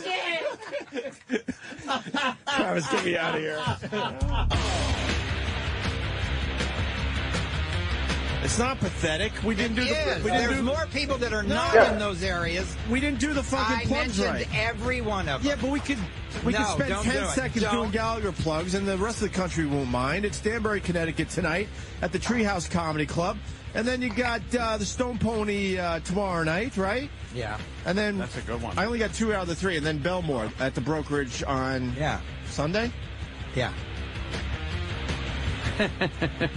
shit! Travis, get me out of here. It's not pathetic. We didn't do the. There's more people that are not in those areas. We didn't do the fucking plugs right. I mentioned every one of them. Yeah, but we could spend 10 seconds doing Gallagher plugs, and the rest of the country won't mind. It's Danbury, Connecticut tonight at the Treehouse Comedy Club. And then you got the Stone Pony tomorrow night, right? Yeah. And then that's a good one. I only got 2 out of the 3, and then Belmore at the brokerage on Sunday. Yeah.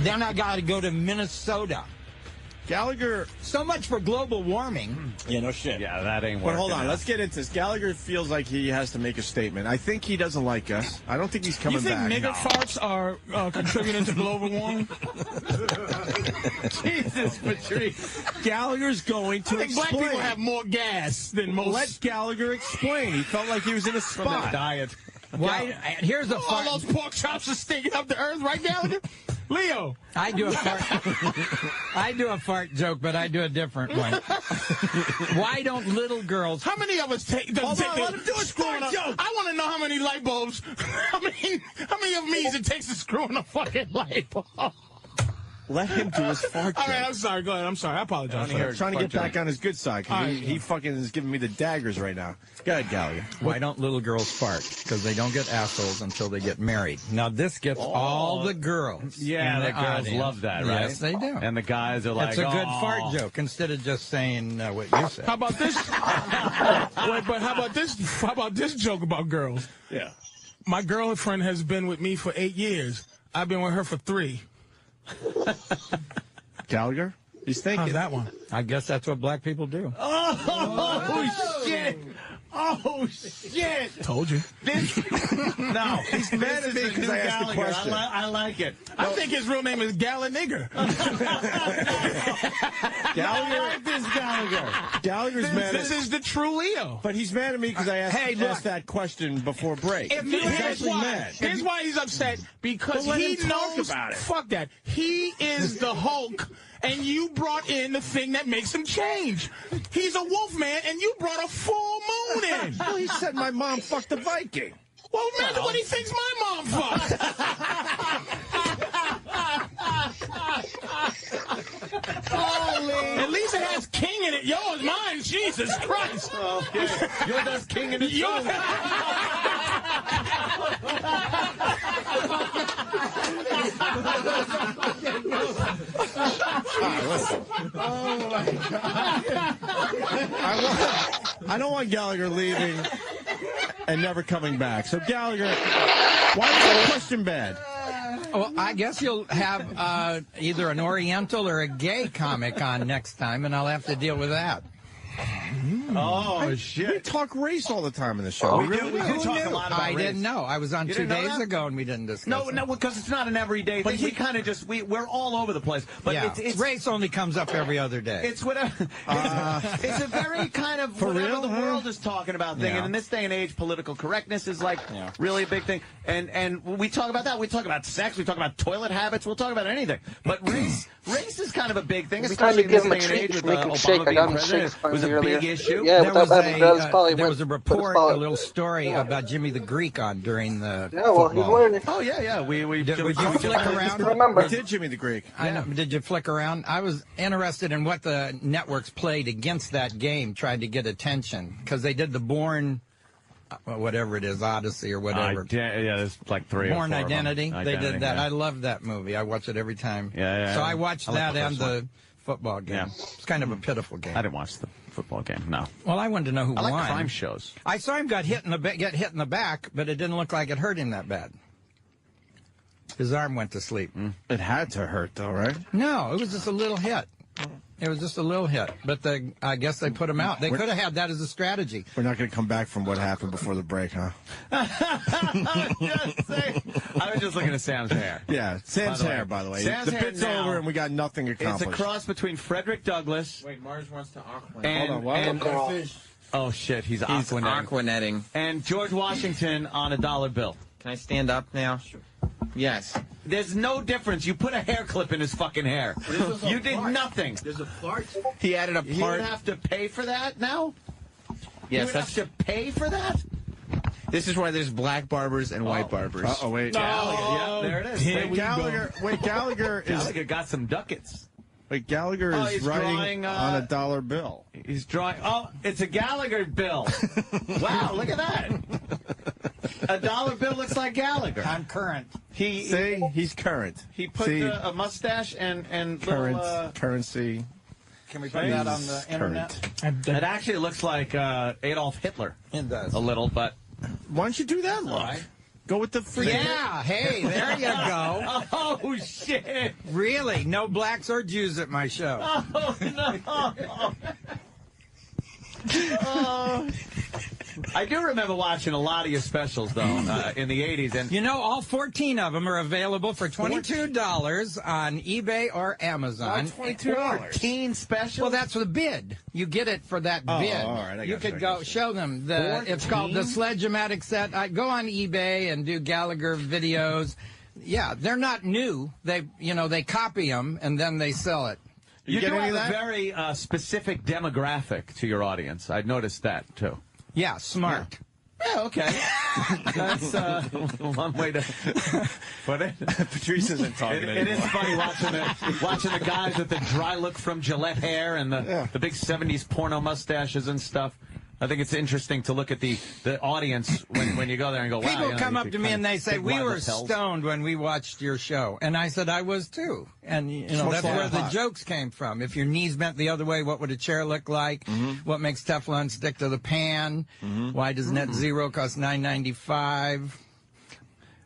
Then I got to go to Minnesota. Gallagher. So much for global warming. Yeah, no shit. Yeah, that ain't working. But hold on, let's get into this. Gallagher feels like he has to make a statement. I think he doesn't like us. I don't think he's coming back. You think nigger farts are contributing to global warming? Jesus, Patrice. Gallagher's going to explain. Black people have more gas than most. Let Gallagher explain. He felt like he was in a spot. From the diet. Why? Here's a all those pork chops are stinking up the earth, right, Gallagher? Leo. I do a fart joke, but I do a different one. Why don't little girls? How many of us take? Hold on, let him do a fart joke. I want to know how many light bulbs. How many of me's it takes to screw in a fucking light bulb? Let him do his fart joke. All right, I'm sorry. Go ahead. I'm sorry. I apologize. I'm trying to get back on his good side because he fucking is giving me the daggers right now. Go ahead, Gallagher. Why don't little girls fart? Because they don't get assholes until they get married. Now, this gets all the girls. Yeah, the girls love that, right? Yes, they do. And the guys are like, it's a good fart joke instead of just saying what you said. How about this? Wait, but how about this? How about this joke about girls? Yeah. My girlfriend has been with me for 8 years. I've been with her for 3. Gallagher? He's thinking. How's that one? I guess that's what black people do. Oh, shit. Oh, shit. Told you. No, he's mad at me because I asked the question. I like it. I think his real name is Nigger. Gallagher? This Gallagher. Gallagher's mad This is the true Leo. But he's mad at me because I asked that question before break. Here's why he's upset. Because he knows. About it. Fuck that. He is the Hulk, and you brought in the thing that makes him change. He's a wolf man, and you brought a full moon in. Well, he said my mom fucked a Viking. Well, imagine what he thinks my mom fucked. At least it has king in it. Yours, mine, Jesus Christ. Okay. Yours has king in it. Oh, my God. I don't want Gallagher leaving and never coming back. So, Gallagher, why is that question bad? Well, I guess you'll have either an Oriental or a gay comic on next time, and I'll have to deal with that. Oh, shit. We talk race all the time in the show. We do talk a lot about I race. didn't know. I was on 2 days ago, and we didn't discuss it. No, because it's not an everyday thing. We kind of just, we're all over the place. But it's race only comes up every other day. It's whatever. It's a very kind of whatever the world is talking about thing. And in this day and age, political correctness is like really a big thing. And we talk about that. We talk about sex. We talk about toilet habits. We'll talk about anything. But race is kind of a big thing, especially in this day and age with Obama being president. It was a big issue. Yeah, there was a report, a little story about Jimmy the Greek on during the football. He's learning. Oh, yeah. Would you flick around? Remember. We did Jimmy the Greek. I know. Did you flick around? I was interested in what the networks played against that game, tried to get attention, because they did the Bourne, whatever it is, Odyssey or whatever. Yeah, there's like 3 or 4 Bourne Identity. They did that. Yeah. I love that movie. I watch it every time. Yeah. So I watched that and the the football game. Yeah. It's kind of a pitiful game. I didn't watch the football game. No. Well, I wanted to know who won. I like crime shows. I saw him get hit in the back, but it didn't look like it hurt him that bad. His arm went to sleep. It had to hurt, though, right? No, it was just a little hit. It was just a little hit, but I guess they put him out. They could have had that as a strategy. We're not going to come back from what happened before the break, huh? I was just looking at Sam's hair. Yeah, Sam's hair, by the way. Sam's the bit's hair now, over and we got nothing accomplished. It's a cross between Frederick Douglass. Wait, Mars wants to Aquanet. And oh, shit, he's Aquanetting. And George Washington on a dollar bill. Can I stand up now? Sure. Yes. There's no difference. You put a hair clip in his fucking hair. You did nothing. There's a part. He added a part. You would have to pay for that now? Yes. You would have to pay for that? This is why there's black barbers and white barbers. Oh, wait. Yeah, there it is. Gallagher got some ducats. Wait, Gallagher is writing on a dollar bill. He's drawing. Oh, it's a Gallagher bill. Wow, look at that. A dollar bill looks like Gallagher. I'm current. He's current. He put a mustache and current little, currency. Can we put that on the internet? It actually looks like Adolf Hitler. It does. A little, but Why don't you do that look? Right. Go with the free. Yeah, hey, there you go. oh shit! Really, no blacks or Jews at my show. Oh no! I do remember watching a lot of your specials, though, in the 80s. And you know, all 14 of them are available for $22 on eBay or Amazon. $22. 14 specials? Well, that's the bid. You get it for that bid. All right, you could go show them. It's called the Sledge-O-Matic set. Go on eBay and do Gallagher videos. Yeah, they're not new. They copy them and then they sell it. You do have a very specific demographic to your audience. I noticed that, too. Yeah, smart. Yeah, okay. That's one way to put it. Patrice isn't talking anymore. It is funny watching the guys with the dry look from Gillette hair and the big 70s porno mustaches and stuff. I think it's interesting to look at the audience when you go there and go, wow. People come up to me and they say, we were stoned when we watched your show. And I said, I was too. And, that's where the jokes came from. If your knees bent the other way, what would a chair look like? What makes Teflon stick to the pan? Why does Net Zero cost $9.95?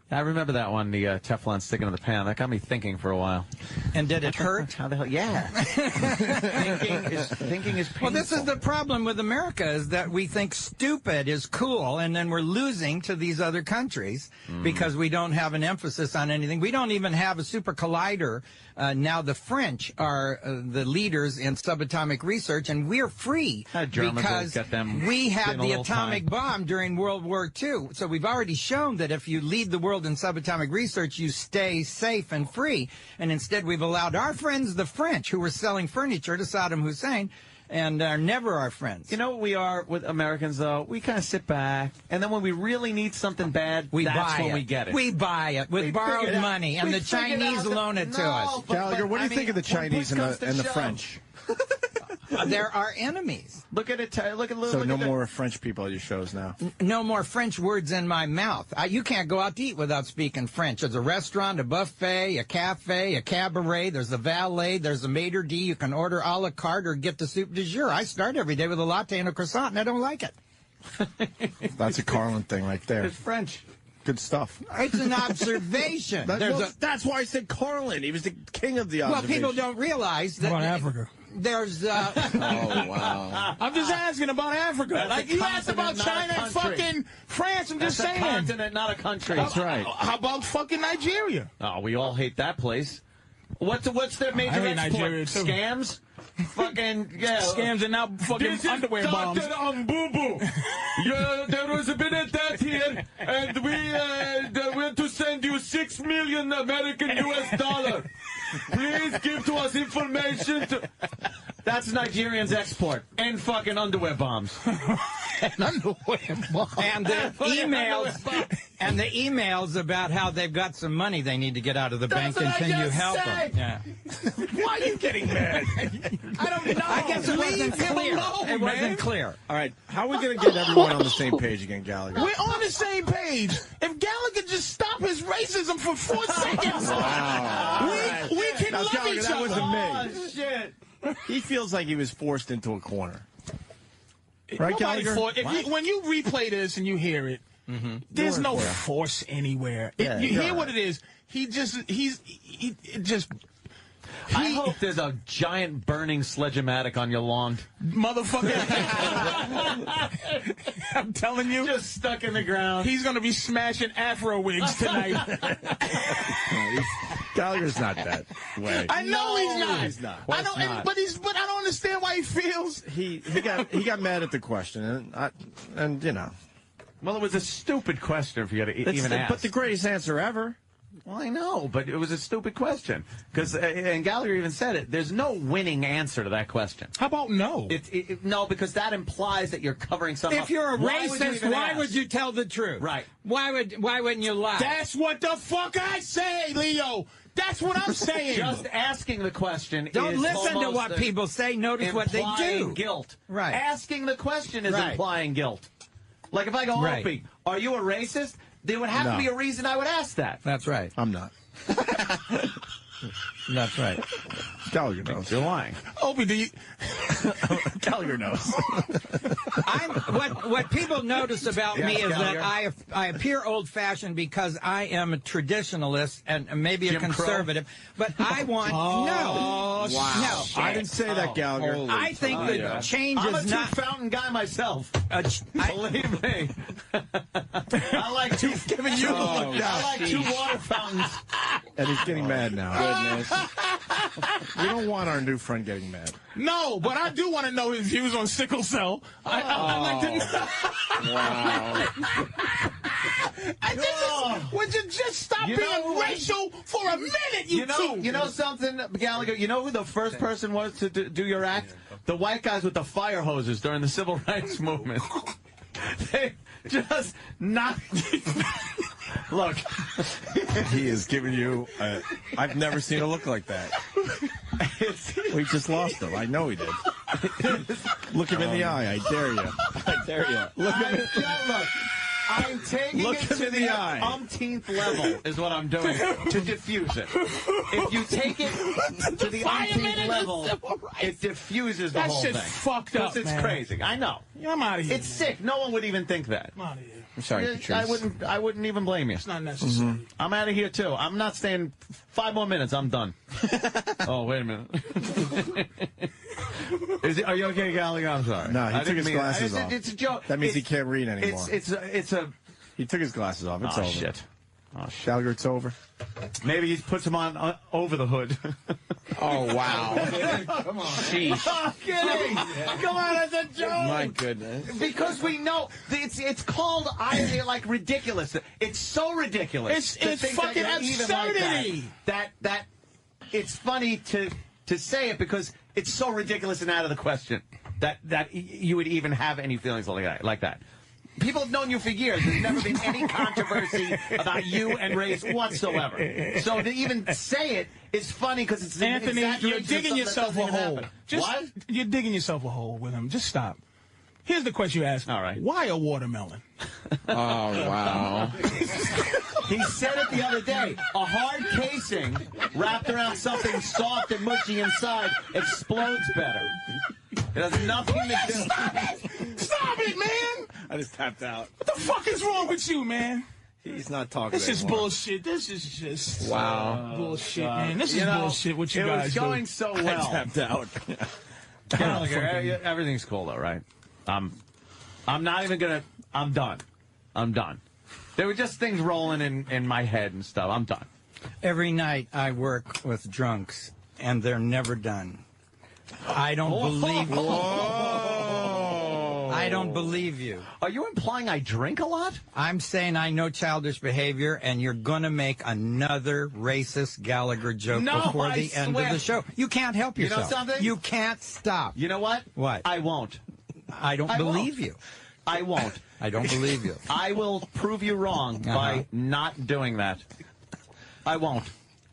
I remember that one, the Teflon sticking to the pan. That got me thinking for a while. And did it hurt? How the hell? Yeah. thinking is painful. Well, this is the problem with America, is that we think stupid is cool, and then we're losing to these other countries because we don't have an emphasis on anything. We don't even have a super collider. Now the French are the leaders in subatomic research, and we're free because we had the atomic bomb during World War II. So we've already shown that if you lead the world in subatomic research, you stay safe and free. And instead, we've allowed our friends, the French, who were selling furniture to Saddam Hussein, and are never our friends. You know what we are with Americans, though? We kind of sit back, and then when we really need something bad, that's when we get it. We buy it with borrowed money, and the Chinese loan it to us. Gallagher, what do you think of the Chinese and the French? They're our enemies. Look at it. So no more French people at your shows now. No more French words in my mouth. You can't go out to eat without speaking French. There's a restaurant, a buffet, a cafe, a cabaret. There's a valet. There's a maitre d'. You can order a la carte or get the soup du jour. I start every day with a latte and a croissant, and I don't like it. That's a Carlin thing right there. It's French. Good stuff. It's an observation. That's why I said Carlin. He was the king of the observation. Well, people don't realize that. About Africa. There's oh, wow. I'm just asking about Africa. That's you asked about China and fucking France. I'm just saying. That's a continent, not a country. That's right. How about fucking Nigeria? Oh, we all hate that place. What's their major export? Nigeria too. Scams? Fucking Scams and now fucking underwear bombs. Dr. Ambubu. There was a bit of that here, and we went to send you $6 million American US dollar. Please give to us information. That's Nigerians' export. And fucking underwear bombs. And underwear bombs. And the emails about how they've got some money they need to get out of the bank, and can you help them? Yeah. Why are you getting mad? I don't know. I guess it wasn't clear. It wasn't clear. All right, how are we going to get everyone on the same page again, Gallagher? We're on the same page. If Gallagher just stop his racism for 4 seconds, we can love Gallagher, each that other. wasn't me. Oh, shit. He feels like he was forced into a corner. Right, Gallagher? When you replay this and you hear it, there's no force anywhere. Yeah, you hear what it is. I hope there's a giant burning Sledge-O-Matic on your lawn. Motherfucker. I'm telling you. Just stuck in the ground. He's going to be smashing Afro wigs tonight. Gallagher's not that way. I know he's not. He's not. I don't, but I don't understand why he feels. He got mad at the question, and you know. Well, it was a stupid question for you to even ask. But the greatest answer ever. Well, I know, but it was a stupid question. Because, and Gallagher even said it, there's no winning answer to that question. How about no? No, because that implies that you're covering something. If you're a racist, why would you tell the truth? Right. Why wouldn't you lie? That's what the fuck I say, Leo. That's what I'm saying. Just asking the question Don't listen to what people say. Notice what they do. Guilt. Right. Asking the question is implying guilt. Like if I go, Opie, are you a racist? There would have to be a reason I would ask that. That's right. I'm not. That's right. Gallagher knows. You're lying. Opie, do you... Gallagher knows. What people notice about me is that I appear old-fashioned because I am a traditionalist and maybe a conservative, but I want Wow. No, I didn't say that, Gallagher. I think that change I'm is a not. two-fountain guy myself. Believe me. I like two. Giving you I like two water fountains. And he's getting mad now. Goodness. We don't want our new friend getting mad. No, but I do want to know his views on sickle cell. I'd like to know. Wow. Would you just stop being racial for a minute, you two? You know something, Gallagher? You know who the first person was to do your act? The white guys with the fire hoses during the civil rights movement. They just not. Look. He is giving you... I've never seen a look like that. We just lost him. I know he did. Look him in the eye. I dare you. I dare you. Look him in Look. I'm taking it to the umpteenth level is what I'm doing to diffuse it. If you take it to the umpteenth level, it diffuses the whole thing. That shit's fucked up, Because it's crazy. I know. Yeah, I'm out of here. It's sick. No one would even think that. I'm out of here. I'm sorry, Patrice. I wouldn't even blame you. It's not necessary. I'm out of here, too. I'm not staying 5 more minutes. I'm done. Oh, wait a minute. Are you okay, Gallagher? I'm sorry. No, he took his glasses off. It's a joke. That means he can't read anymore. He took his glasses off. It's over. Shit. Oh, Gallagher, it's over. Maybe he puts them on over the hood. Oh, wow. Come on. Sheesh. I'm kidding. Come on, it's a joke. My goodness. Because we know it's called like ridiculous. It's so ridiculous. It's fucking absurdity. Like that it's funny to say it because it's so ridiculous and out of the question that you would even have any feelings like that. People have known you for years. There's never been any controversy about you and race whatsoever. So to even say it is funny because it's Anthony, you're digging yourself a hole. What? You're digging yourself a hole with him. Just stop. Here's the question you asked. All right. Why a watermelon? Oh, wow. He said it the other day. A hard casing wrapped around something soft and mushy inside explodes better. It has nothing to do. Stop it, man! I just tapped out. What the fuck is wrong with you, man? He's not talking This is anymore. bullshit. This is just bullshit, God. man. This is bullshit. What you guys do? It was going so well. I tapped out. Gallagher, everything's cool though, right? I'm not even gonna. I'm done. I'm done. There were just things rolling in my head and stuff. I'm done. Every night I work with drunks, and they're never done. I don't believe you. I don't believe you. Are you implying I drink a lot? I'm saying I know childish behavior, and you're going to make another racist Gallagher joke before the end of the show. You can't help yourself. You know something? You can't stop. You know what? What? I won't. I don't believe you. I won't. I don't believe you. I will prove you wrong by not doing that. I won't.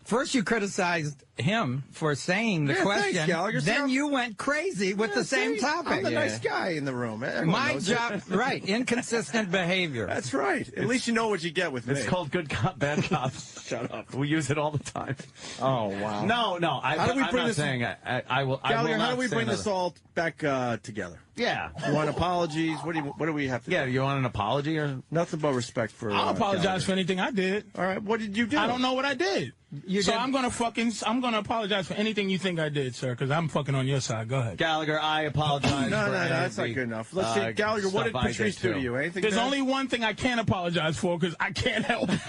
First, you criticized him for saying the question. Thanks, Gallagher. Then you went crazy with the same topic. I'm the nice guy in the room. My job, right, inconsistent behavior. That's right. At least you know what you get with me. It's called good cop, bad cop. Shut up. We use it all the time. Oh, wow. No. How do we bring this? Saying I will. Gallagher, how do we bring this this all back together? Yeah. You want apologies? What do we have to do? Yeah, you want an apology or Nothing but respect for I'll apologize Gallagher. for anything I did. All right, what did you do? I don't know what I did. I'm gonna apologize for anything you think I did, sir, because I'm fucking on your side. Go ahead. Gallagher, I apologize. No, for that's not good enough. Let's see, Gallagher, what did Patrice do to you? Anything There's bad? only one thing I can't apologize for, because I can't help being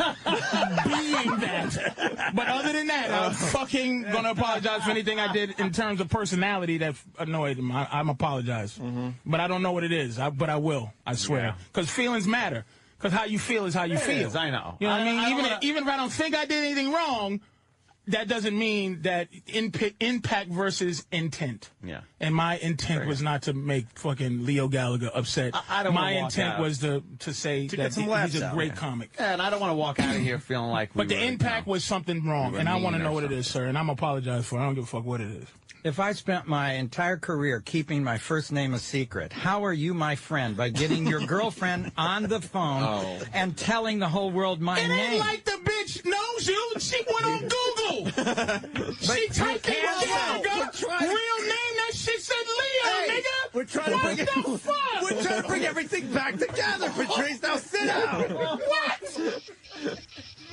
that. But other than that, I'm fucking gonna apologize for anything I did in terms of personality that annoyed him. I'm apologize. But I don't know what it is. But I will. I swear. Because feelings matter. Because how you feel is how you feel. I know. You know what I mean? Even if I don't think I did anything wrong, that doesn't mean that impact versus intent. Yeah. And my intent was not to make fucking Leo Gallagher upset. I don't my wanna walk intent out. was to say To that get some laughs he's a out. great comic. Yeah, and I don't want to walk out of here feeling like But the impact was something wrong, and I want to know what it is, sir, and I'm apologize for it. I don't give a fuck what it is. If I spent my entire career keeping my first name a secret, how are you my friend? By getting your girlfriend on the phone and telling the whole world my It name. ain't like the bitch knows you. She went on Google. She typed in Gallagher. Real name, that shit said Leo, nigga. We're trying to bring the fuck? We're trying to bring everything back together, Patrice. Now sit down. What?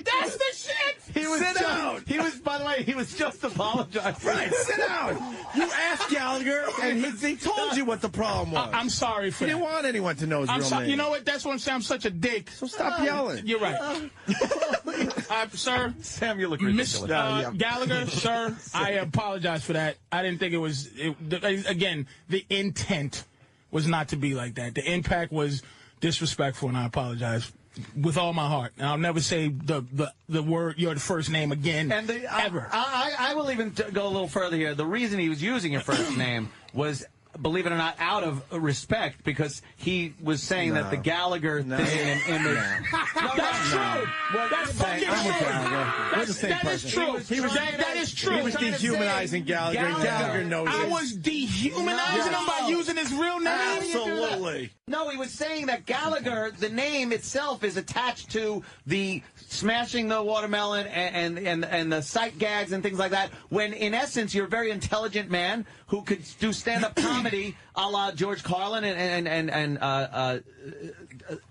That's the shit. Sit down. He was, by the way, he was just apologizing. Right, sit down. You asked Gallagher, and he told you what the problem was. I'm sorry for He that. didn't want anyone to know his real name. You know what? That's what I'm saying. I'm such a dick. So stop yelling. You're right. Sir, Sam, you look Miss ridiculous. Gallagher, sir, I apologize for that. I didn't think it was. Again, the intent was not to be like that. The impact was disrespectful, and I apologize with all my heart. And I'll never say the word your first name again, And ever. I will even go a little further here. The reason he was using your first name was, believe it or not, out of respect, because he was saying that the Gallagher thing and image. That's true. That's fucking true. That is true. That is true. He was dehumanizing Gallagher. Gallagher knows I it. was dehumanizing him by using his real name. Absolutely. No, he was saying that Gallagher, the name itself, is attached to the smashing the watermelon and the sight gags and things like that, when in essence you're a very intelligent man who could do stand-up comedy a la George Carlin and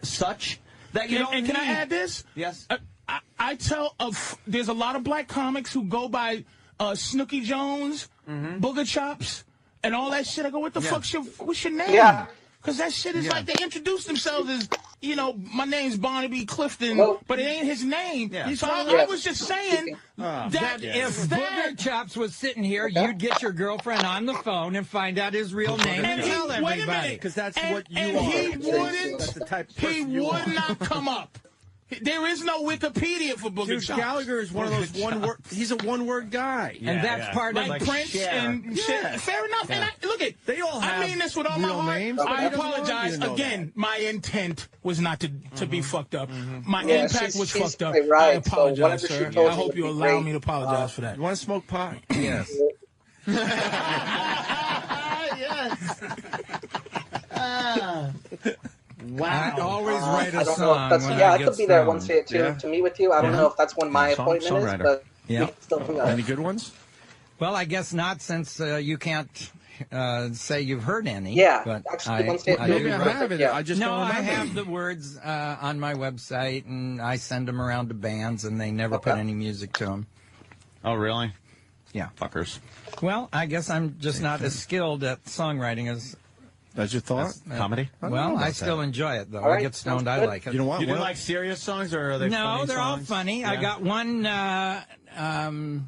such. That you don't And can I need. add this? Yes. I tell there's a lot of black comics who go by Snooky Jones, Booger Chops, and all that shit. I go, what the fuck's what's your name? Yeah. Because that shit is like they introduce themselves as, you know, my name's Barnaby Clifton, but it ain't his name. Yeah. So I was just saying that If Booger Chops was sitting here, you'd get your girlfriend on the phone and find out his real name and tell wait a everybody. minute, Because that's what you and are. he wouldn't. That's the type of He person you would are. not come up. There is no Wikipedia for Booger Dude, Chops. Gallagher is one of those one-word. He's a one-word guy. And that's part of Like Prince and shit. Fair enough. And look at, They all have I mean this with all my real heart. names, but I he doesn't want apologize. you to know Again, my intent was not to be fucked up. My Yeah, impact was she's fucked up. quite right. I So apologize, whatever she sir. told I you hope would you be allow great. me to apologize for that. You want to smoke pot? Yes. Wow. I always write I a don't know if song that's, when yeah, I I get could be there once stoned. to meet with you. I don't know if that's when my appointment is, songwriter. but Yeah. we can still do that. Any good ones? Well, I guess not, since you can't say you've heard any. Yeah, but actually, once they- I Maybe do I write- have it. Yeah. I just No, don't I remember. have the words on my website, and I send them around to bands, and they never put Okay. any music to them. Oh, really? Yeah. Fuckers. Well, I guess I'm just not as skilled at songwriting as. That's your thought? Comedy? Well, I still enjoy it, though. All right, I get stoned. sounds I good. like it. You know what? You do Well, like serious songs, or are they No, funny they're all songs? funny. I Yeah. got one.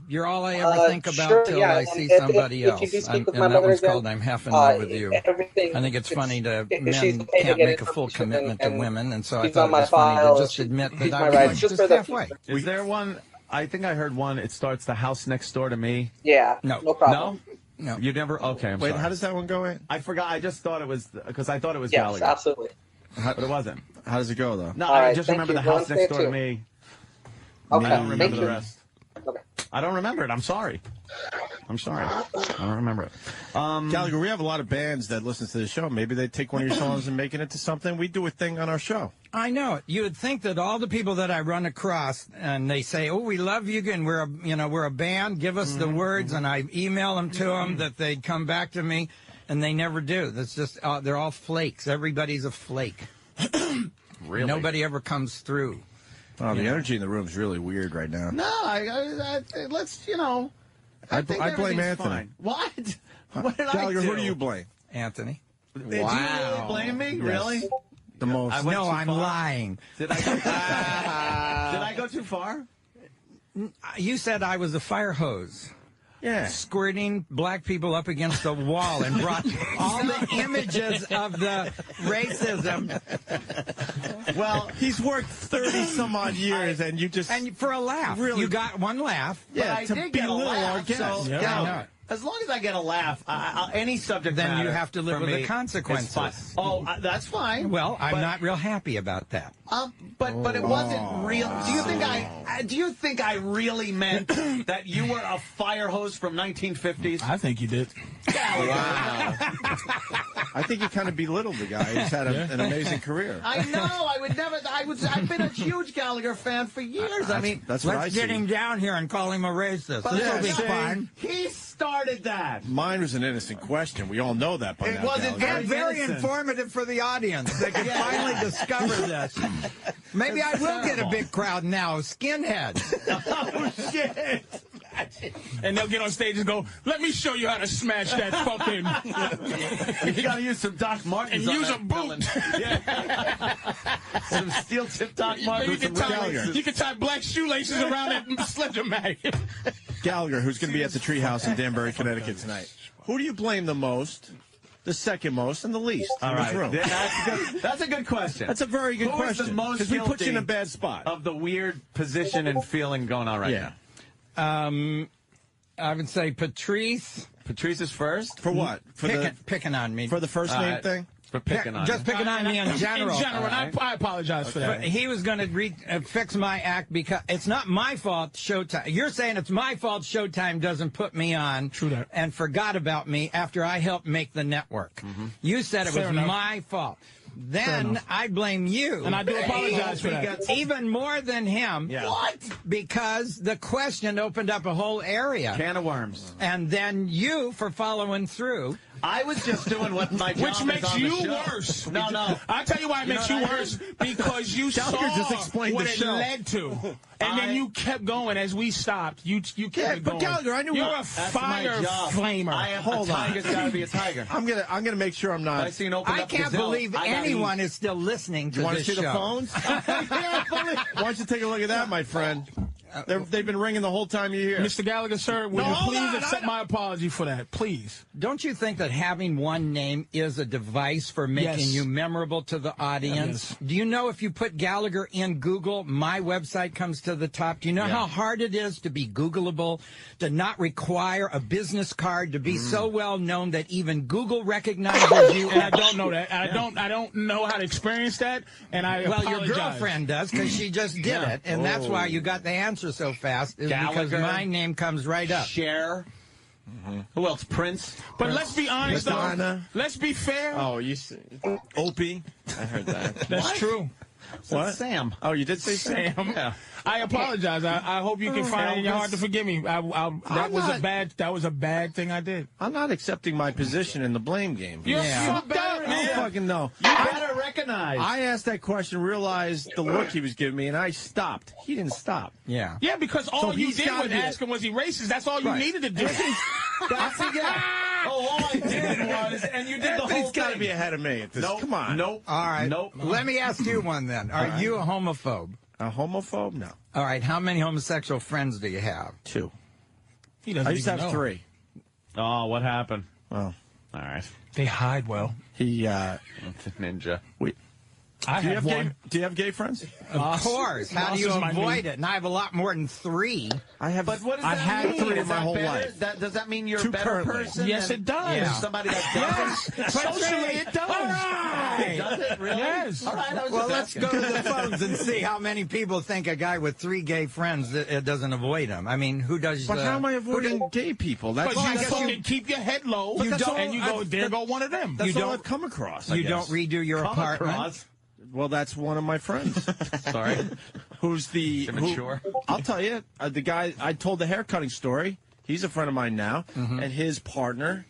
You're all I ever think about sure, till yeah, I and see if somebody you else. do speak And with my that mother one's again, called "I'm Half in Love with You." everything. I think it's funny to she's men okay to can't get make a full information commitment to and women, and so I she's thought on it my was funny file, to just she admit keeps that my I'm rights like just just for the halfway. future. Is there one? I think I heard one. It starts "The House Next Door to Me." Yeah, No. no problem. No. You never? Okay, I'm wait, sorry. how does that one go in? I forgot. I just thought it was because I thought it was Yes, Gallagher, absolutely. but it wasn't. How does it go, though? No, All I right, just thank remember you. "The Go House on, Next say Door to two. Me." Okay, I don't remember thank the you. rest. Okay. I don't remember it. I'm sorry. I'm sorry. I don't remember it. Gallagher, we have a lot of bands that listen to the show. Maybe they take one of your songs and make it into something. We do a thing on our show. I know it. You would think that all the people that I run across and they say, "Oh, we love you," and we're a band. Give us the words, and I email them to them that they'd come back to me, and they never do. That's just they're all flakes. Everybody's a flake. Really? Nobody ever comes through. Oh, the energy in the room is really weird right now. No, let's I think blame everything's Anthony. fine. What? What did Gallagher, I do? who do you blame? Anthony. Did you really blame me? Really? The most. I went No, too I'm far? lying. Did I go too far? You said I was a fire hose. squirting black people up against the wall and brought all the images of the racism. Well, he's worked 30-some-odd years, and you just... And for a laugh. Really, you got one laugh. Yeah, I to did get a belittle our laugh, guests. so, Yeah. as long as I get a laugh, any subject Then matter you have to live for with the me consequences. is fine. Oh, that's fine. Well, I'm but, not real happy about that. But it wasn't real. Do you think I really meant that you were a fire hose from 1950s? I think you did. Wow. I think you kind of belittled the guy. He's had an amazing career. I know. I would never. I've been a huge Gallagher fan for years. I mean, that's what I let's see. get him down here and call him a racist. But This will be yeah, fun. He started that. Mine was an innocent question. We all know that by It now. wasn't Gallagher. And very innocent. informative for the audience. They can finally discover this. Maybe I will get a big crowd now. Skinheads. Oh shit! And they'll get on stage and go, let me show you how to smash that fucking... You gotta use some Doc Martens And on use that a boot. villain. Yeah. Some steel-tip Doc Martens. You can tie black shoelaces around that Slender Mag. Gallagher, who's going to be at the Treehouse in Danbury, Connecticut tonight. Who do you blame the most, the second most, and the least in this room? That's a good question. That's a very good Who is question. the most Because we put you in a guilty bad spot. of the weird position and feeling going on right now? I would say Patrice. Patrice is first? For what? For Picking on me. For the first name thing? For picking on Just picking on me in general. In general, and I apologize for that. But he was going to fix my act because it's not my fault Showtime. You're saying it's my fault Showtime doesn't put me on. True that. And forgot about me after I helped make the network. You said it Fair was enough. my fault. Then I blame you. And I do apologize for that. Even more than him. Yeah. What? Because the question opened up a whole area. Can of worms. And then you for following through. I was just doing what my job Which is makes on the you show. worse. No. I'll tell you why it makes you worse. Because you saw just explained what the it show. led to. And then you kept going as we stopped. You kept it but going. Gallagher, I knew You're what- a That's fire my job. flamer. I am Hold a on. tiger's got to be a tiger. I'm gonna make sure I'm not. I see an open I up can't gazelle. believe I gotta anyone is still listening to You want this to see the show. phones? Why don't you take a look at that, my friend? They've been ringing the whole time you're here. Mr. Gallagher, sir, will you hold please on, accept my apology for that? Please. Don't you think that having one name is a device for making Yes. you memorable to the audience? Yes. Do you know if you put Gallagher in Google, my website comes to the top? Do you know how hard it is to be Googleable, to not require a business card, to be so well known that even Google recognizes you? And I don't know that. I don't know how to experience that. And I Well, apologize. your girlfriend does because she just did it, and that's why you got the answer so fast. Is because Gallagher. my name comes right up. Cher. Who else? Prince. But let's be honest, though. Madonna. Let's be fair. Oh, Opie. I heard that. That's true. What? Sam. Oh, you did say Sam? Sam. Yeah. I apologize. I hope you can find it in your heart to forgive me. That was a bad thing I did. I'm not accepting my position in the blame game. You're Yeah. fucked up, I man. don't fucking know. You better recognize. I asked that question, realized the look he was giving me, and I stopped. He didn't stop. Yeah. Yeah, because all you he's did gotta was be ask him, was he racist? That's all you Right. needed to do. That's again. Oh, all I did was, and you did the whole He's got to thing. be ahead of me at this. Nope. Come on. Nope. All right. Nope. Let me ask you one then. Are you a homophobe? A homophobe? No. All right. How many homosexual friends do you have? 2. He doesn't I used to even have know. 3. Oh, what happened? Well, All right. They hide well. he, Ninja. I do you have have one. gay, do you have gay friends? Of course. How do you Loss is my avoid new- it? And I have a lot more than 3. I have. But what does I've that had mean? 3 Is in my that whole better? life. Does that mean you're a 2 better currently. person? Yes, than- it does. Yeah. Somebody that doesn't? Yes. Socially, it does. All right. Does it really? Yes. All right, I was Well, just let's asking. go to the phones and see how many people think a guy with 3 gay friends doesn't avoid them. I mean, who does? But how am I avoiding gay people? That's, Because you that's all, fucking keep your head low, But that's all and you go, there go one of them. that's you all don't- I've come across. I You guess. don't redo your Come apartment. across. Well, that's one of my friends. Sorry. Who's the Immature. I'll tell you, the guy I told the haircutting story. He's a friend of mine now, and his partner,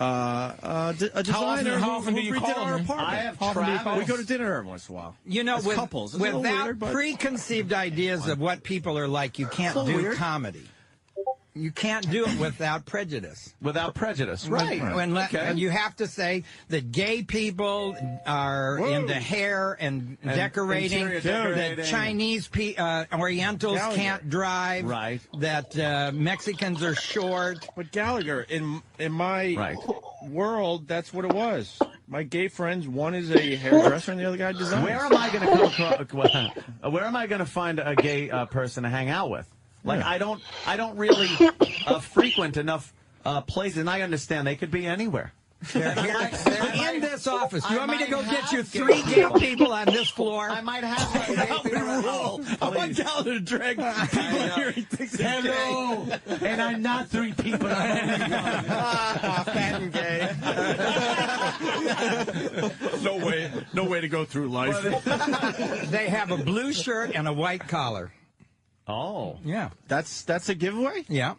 a designer. how often who do you redid call our him? apartment. I have How often do you Travis. call We go to dinner every once in a while. You know, As with, couples. It's a little without weird, but- preconceived ideas of what people are like, you can't It's a little do weird. comedy. You can't do it without prejudice. Without prejudice, right? And you have to say that gay people are into hair and decorating. That Chinese Orientals can't drive. Right. That Mexicans are short. But Gallagher, in my world, that's what it was. My gay friends, one is a hairdresser and the other guy designs. Where am I going to come across? Where am I going to find a gay person to hang out with? Like I don't really frequent enough places, and I understand they could be anywhere. They're in this office. Do you want me to go get you 3 gay people on this floor? I might have a gay people. I want Gallagher to drag people here. He thinks hello, and I'm not 3 people. Fat and gay. No way to go through life. They have a blue shirt and a white collar. Oh. Yeah. That's a giveaway? Yeah.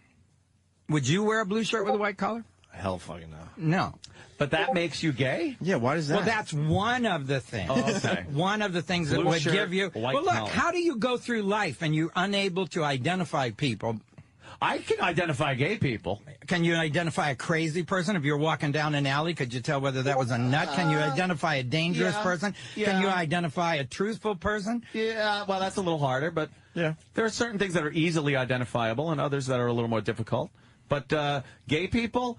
Would you wear a blue shirt with a white collar? Hell fucking no. No. But that makes you gay? Yeah, why does that? Well, that's one of the things. Oh, okay. One of the things Blue that would shirt, give you... white Well, look, collar. how do you go through life and you're unable to identify people? I can identify gay people. Can you identify a crazy person? If you're walking down an alley, could you tell whether that was a nut? Can you identify a dangerous person? Can you identify a truthful person? Yeah, well, that's a little harder, but there are certain things that are easily identifiable and others that are a little more difficult. But gay people,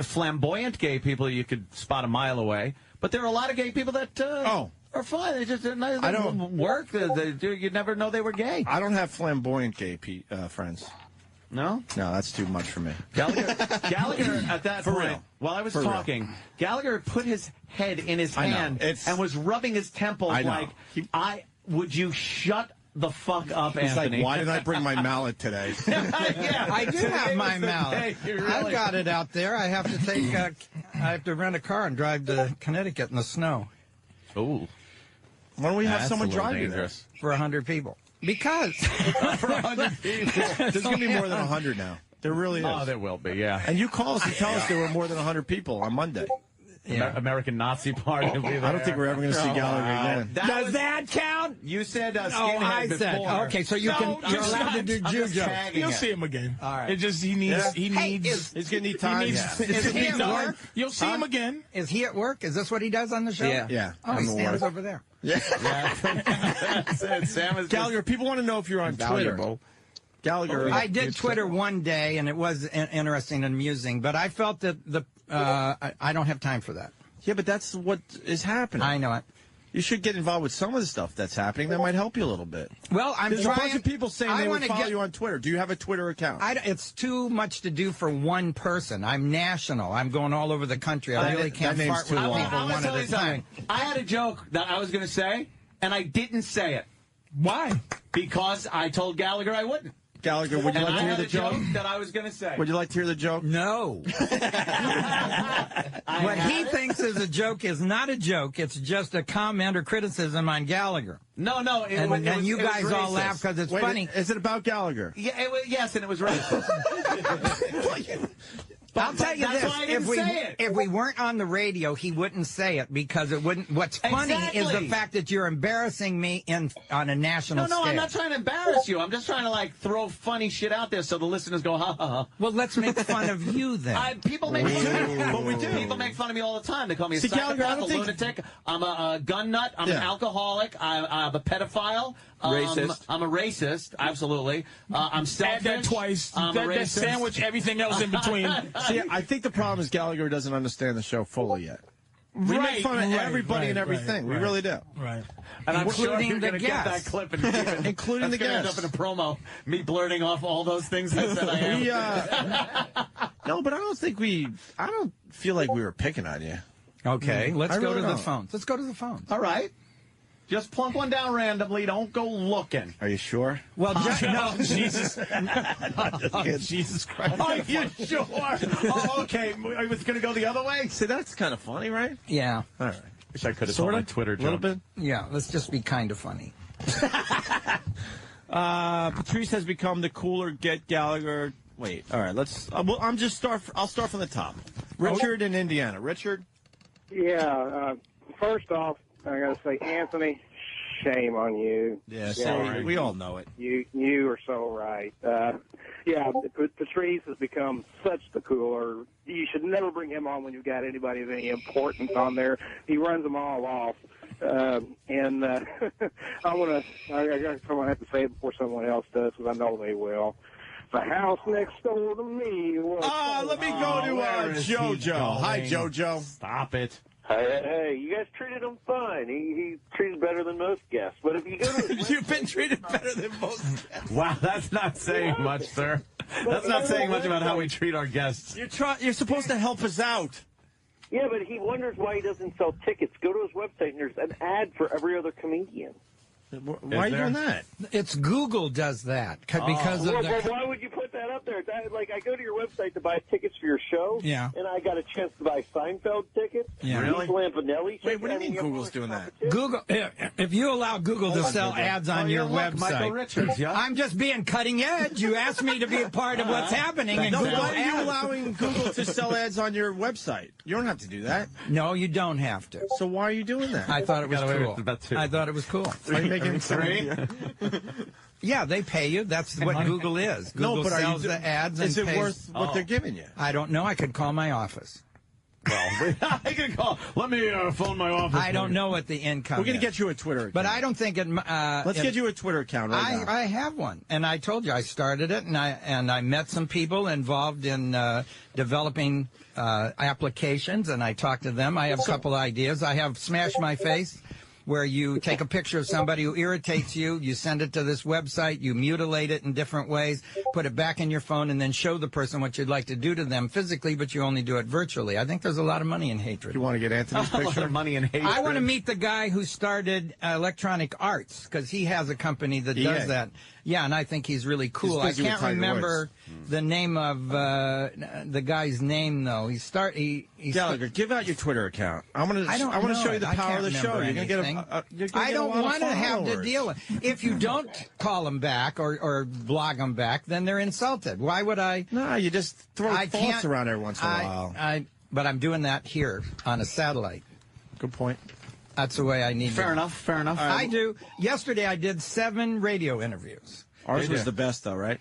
flamboyant gay people, you could spot a mile away. But there are a lot of gay people that are fine. They just they don't work. You'd never know they were gay. I don't have flamboyant gay friends. No? No, that's too much for me. Gallagher at that point, while I was talking, Gallagher put his head in his hand and was rubbing his temples like, would you shut the fuck up, He's Anthony? like, why did I bring my mallet today? I do have my mallet. I've got it out there. I have to take. I have to rent a car and drive to Connecticut in the snow. Ooh. Why don't we have someone drive you there? For 100 people. Because for 100 people. There's going to be more than 100 now. There really is. Oh, there will be, yeah. And you call us and tell us there were more than 100 people on Monday. American Nazi Party will be there. I don't think we're ever going to see Gallagher again. Does that count? You said skinhead I said. before. Okay, so you're allowed to do Jew jokes. You'll see him again. All right. It just he needs he's going to need time. Is he at work? You'll see him again. Is he at work? Is this what he does on the show? Yeah. Oh, he stands over there. Yeah. Sam is Gallagher, people want to know if you're on Twitter. Gallagher. I did Twitter one day, and it was interesting and amusing, but I felt that I don't have time for that. Yeah, but that's what is happening. I know it. You should get involved with some of the stuff that's happening. That might help you a little bit. Well, There's a bunch of people saying they would follow you on Twitter. Do you have a Twitter account? It's too much to do for one person. I'm national. I'm going all over the country. I really can't fart with people one at a time. I had a joke that I was going to say, and I didn't say it. Why? Because I told Gallagher I wouldn't. Gallagher, would you like to hear the joke? That I was going to say. Would you like to hear the joke? No. What he thinks is a joke is not a joke. It's just a comment or criticism on Gallagher. No. And you guys all laugh because it's funny. Is it about Gallagher? Yeah, yes, and it was racist. I'll tell you this: if we weren't on the radio, he wouldn't say it because it wouldn't. What's funny is the fact that you're embarrassing me on a national scale. No, I'm not trying to embarrass you. I'm just trying to throw funny shit out there so the listeners go ha ha ha. Well, let's make fun of you then. People make fun of me. People make fun of me all the time. They call me a psychopath, a lunatic. I'm a gun nut. I'm an alcoholic. I'm a pedophile. Racist. I'm a racist. Absolutely. I'm selfish. Add that twice. That sandwich, everything else in between. See, I think the problem is Gallagher doesn't understand the show fully yet. We make fun of everybody and everything. We really do. Right. And I'm sure Including you're the going to get that guests. clip and keep it. Including the That's gonna end guests. up in a promo. Me blurting off all those things I said I am. No, but I don't feel like we were picking on you. Okay, let's go really to the don't. phones. Let's go to the phones. All right. Just plunk one down randomly. Don't go looking. Are you sure? Well, no. Jesus. Jesus Christ. Are you sure? Oh, okay. I was going to go the other way? See, that's kind of funny, right? Yeah. All right. Wish I could have Sort told my of? Twitter A little joke. bit? Yeah, let's just be kind of funny. Patrice has become the cooler Get Gallagher. Wait, all right, let's. I'll start from the top. Richard in Indiana. Richard? Yeah, first off, I got to say, Anthony, shame on you. Yeah, we all know it. You are so right. Yeah, Patrice has become such the cooler. You should never bring him on when you've got anybody of any importance on there. He runs them all off. And I have to say it before someone else does, because I know they will. The house next door to me. Let me go to JoJo. Hi, JoJo. Stop it. Hey, you guys treated him fine. He treated better than most guests. But if you go to You've been treated better than most guests. Wow, that's not saying much, sir. That's not saying much about how we treat our guests. You're supposed to help us out. Yeah, but he wonders why he doesn't sell tickets. Go to his website, and there's an ad for every other comedian. Why are you doing that? It's Google does that because of well, why would you put that up there? I go to your website to buy tickets for your show, and I got a chance to buy Seinfeld tickets. Yeah. Really? Lampanelli. Wait, what do you mean Google's doing that? Google, if you allow Google to sell ads on your website, Michael Richards, I'm just being cutting edge. You asked me to be a part of what's happening. And why are you allowing Google to sell ads on your website? You don't have to do that. No, you don't have to. So why are you doing that? I thought it was cool. About two. I thought it was cool. Are you making 3? Yeah, they pay you. That's what Google is. Google sells the ads and is it pays. worth what they're giving you? I don't know. I could call my office. Well, I can call. Let me phone my office. I don't know what the income We're going is. to get you a Twitter account. But I don't think it... Let's get you a Twitter account right now. I have one, and I told you I started it, and I met some people involved in developing applications, and I talked to them. I have a couple ideas. I have Smash My Face, where you take a picture of somebody who irritates you, you send it to this website, you mutilate it in different ways, put it back in your phone, and then show the person what you'd like to do to them physically, but you only do it virtually. I think there's a lot of money in hatred. You want to get Anthony's A lot picture? of money in hatred. I want to meet the guy who started Electronic Arts, because he has a company that does that. Yeah, and I think he's really cool. I can't remember the name of the guy's name, though. Gallagher, give out your Twitter account. I want to show you the power of the show. You're going to get I don't want to have to deal with. If you don't call them back or blog them back, then they're insulted. Why would I? No, you just throw thoughts around every once in a while. But I'm doing that here on a satellite. Good point. That's the way I need. Fair enough. I do. Yesterday I did 7 radio interviews. Ours was the best, though, right?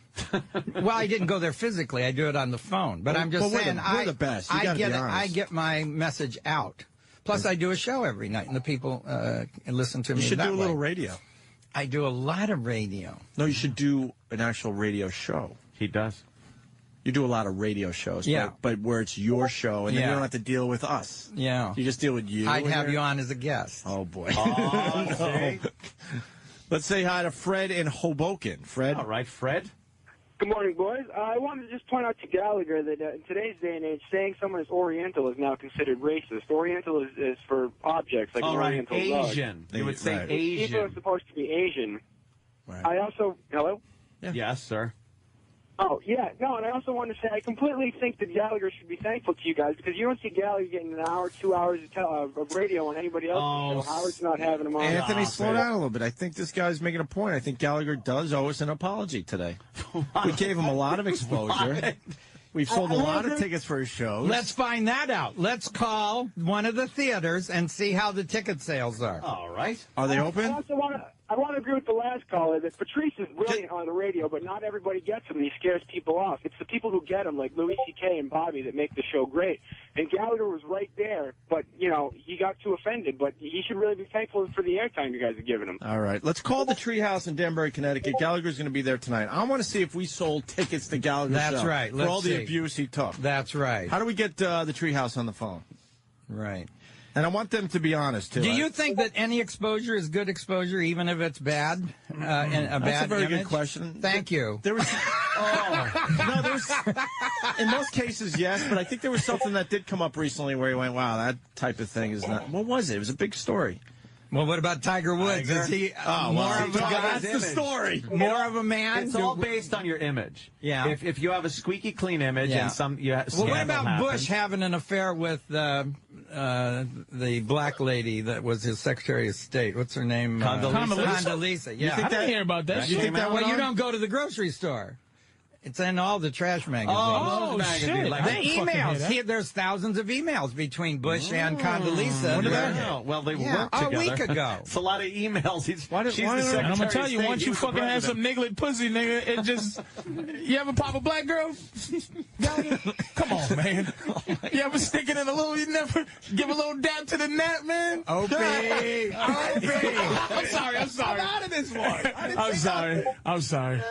Well, I didn't go there physically. I do it on the phone. But I'm just saying, we're the best. You gotta be honest. I get my message out. Plus, I do a show every night, and the people listen to me. You should that do a little radio. I do a lot of radio. No, you should do an actual radio show. He does. You do a lot of radio shows, but where it's your show, and then you don't have to deal with us. Yeah. You just deal with you. I'd have you on as a guest. Oh, boy. No. Let's say hi to Fred in Hoboken. Fred? All right, Fred. Good morning, boys. I wanted to just point out to Gallagher that in today's day and age, saying someone is Oriental is now considered racist. Oriental is for objects, like Oriental Asian. Rug. You would say Asian. People are supposed to be Asian. Right. I also... Hello? Yeah. Yes, sir. Oh, yeah. No, and I also wanted to say I completely think that Gallagher should be thankful to you guys, because you don't see Gallagher getting an hour, 2 hours of radio on anybody else's show. Howard's not having him on. Anthony, slow down a little bit. I think this guy's making a point. I think Gallagher does owe us an apology today. We gave him a lot of exposure. We've sold a lot of tickets for his shows. Let's find that out. Let's call one of the theaters and see how the ticket sales are. All right. Are they open? I want to agree with the last caller that Patrice is brilliant on the radio, but not everybody gets him, and he scares people off. It's the people who get him, like Louis C.K. and Bobby, that make the show great. And Gallagher was right there, but, he got too offended. But he should really be thankful for the airtime you guys are giving him. All right. Let's call the Treehouse in Danbury, Connecticut. Gallagher's going to be there tonight. I want to see if we sold tickets to Gallagher's That's show right. for all the abuse he took. That's right. How do we get the Treehouse on the phone? Right. And I want them to be honest, too. Do you think that any exposure is good exposure, even if it's bad? That's a very good question. Thank you. There was, in most cases, yes, but I think there was something that did come up recently where he went, wow, that type of thing is not. What was it? It was a big story. Well, what about Tiger Woods? Is he more of a guy? That's the story. More of a man? It's all based on your image. Yeah. If you have a squeaky clean image and some well, what about Bush having an affair with the black lady that was his Secretary of State? What's her name? Condoleezza. Condoleezza. Yeah. I didn't hear about that. You think that well, you don't go to the grocery store. It's in all the trash magazines. Oh, shit. The emails. Here, there's thousands of emails between Bush and Condoleezza. When did that happen? Well, they worked together. A week ago. It's a lot of emails. She's the I'm Secretary gonna tell of you, State. once He you was the fucking have some president. niglet pussy, nigga, it just. You ever pop a black girl? Come on, man. You ever stick it in a little? You never give a little dab to the nap, man. Opie. I'm sorry. I'm out of this one. I'm sorry.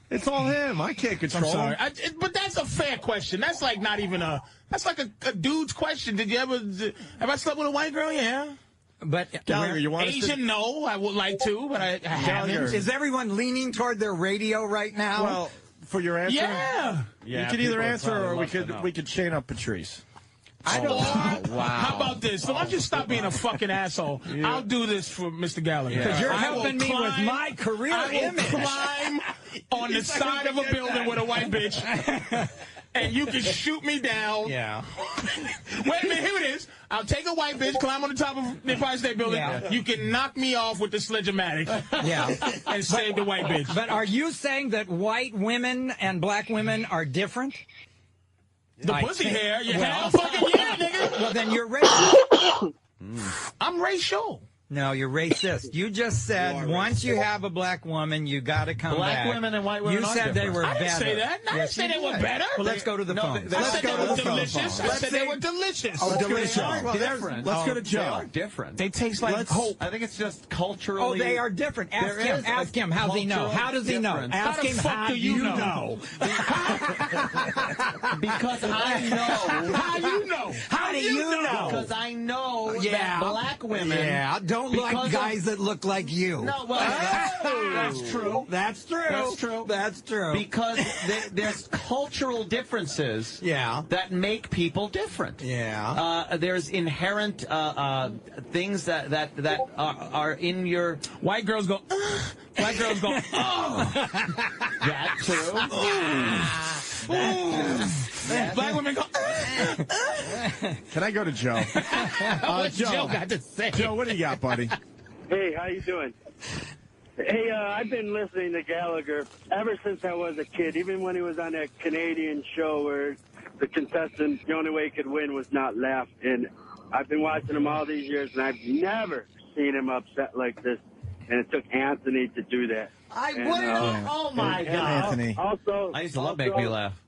It's all him. I can't control I'm sorry. him. But that's a fair question. That's like not even a. That's like a dude's question. Did you ever? Have I slept with a white girl? Yeah. But Gallagher, you want Asian? No, I would like to, but I haven't. Is everyone leaning toward their radio right now? Well, for your answer, Yeah. you could either answer or we could chain up Patrice. I don't. Wow. How about this? So why don't you stop being a fucking asshole? Yeah. I'll do this for Mr. Gallagher. Because you're helping me with my career image. Climb on the side of a building with a white bitch. And you can shoot me down. Yeah. Wait a minute, here it is. I'll take a white bitch, climb on the top of the Empire State Building. Yeah. You can knock me off with the sledge-o-matic. Yeah. And save the white bitch. But are you saying that white women and black women are different? The pussy hair? Yeah, hell fucking yeah, nigga. Well, then you're racist. I'm racial. No, you're racist. You just said once you have a black woman, you got to come back. Black women and white women You said they were better. I didn't say that. I didn't say they were better. Well, let's go to the phone. I said they were delicious. I said they were delicious. Oh, delicious. Different. Let's go to Joe. They are different. They taste like hope. I think it's just culturally. Oh, they are different. Ask him. Ask him. How's he know? How does he know? Ask him. How do you know? Because I know. How you know? How do you know? Because I know that black women. Yeah, don't like guys that look like you. No, well, that's true. That's true. That's true. That's true. Because there's cultural differences that make people different. Yeah. There's inherent things that are in your... White girls go, black girls go, oh. That too. Black women go, Can I go to Joe? What's Joe got to say? Joe, what do you got, buddy? Hey, how you doing? Hey, I've been listening to Gallagher ever since I was a kid, even when he was on that Canadian show where the contestant, the only way he could win was not laugh. And I've been watching him all these years, and I've never seen him upset like this. And it took Anthony to do that. Oh, my God. Anthony. Also, I used to love Make Me Laugh.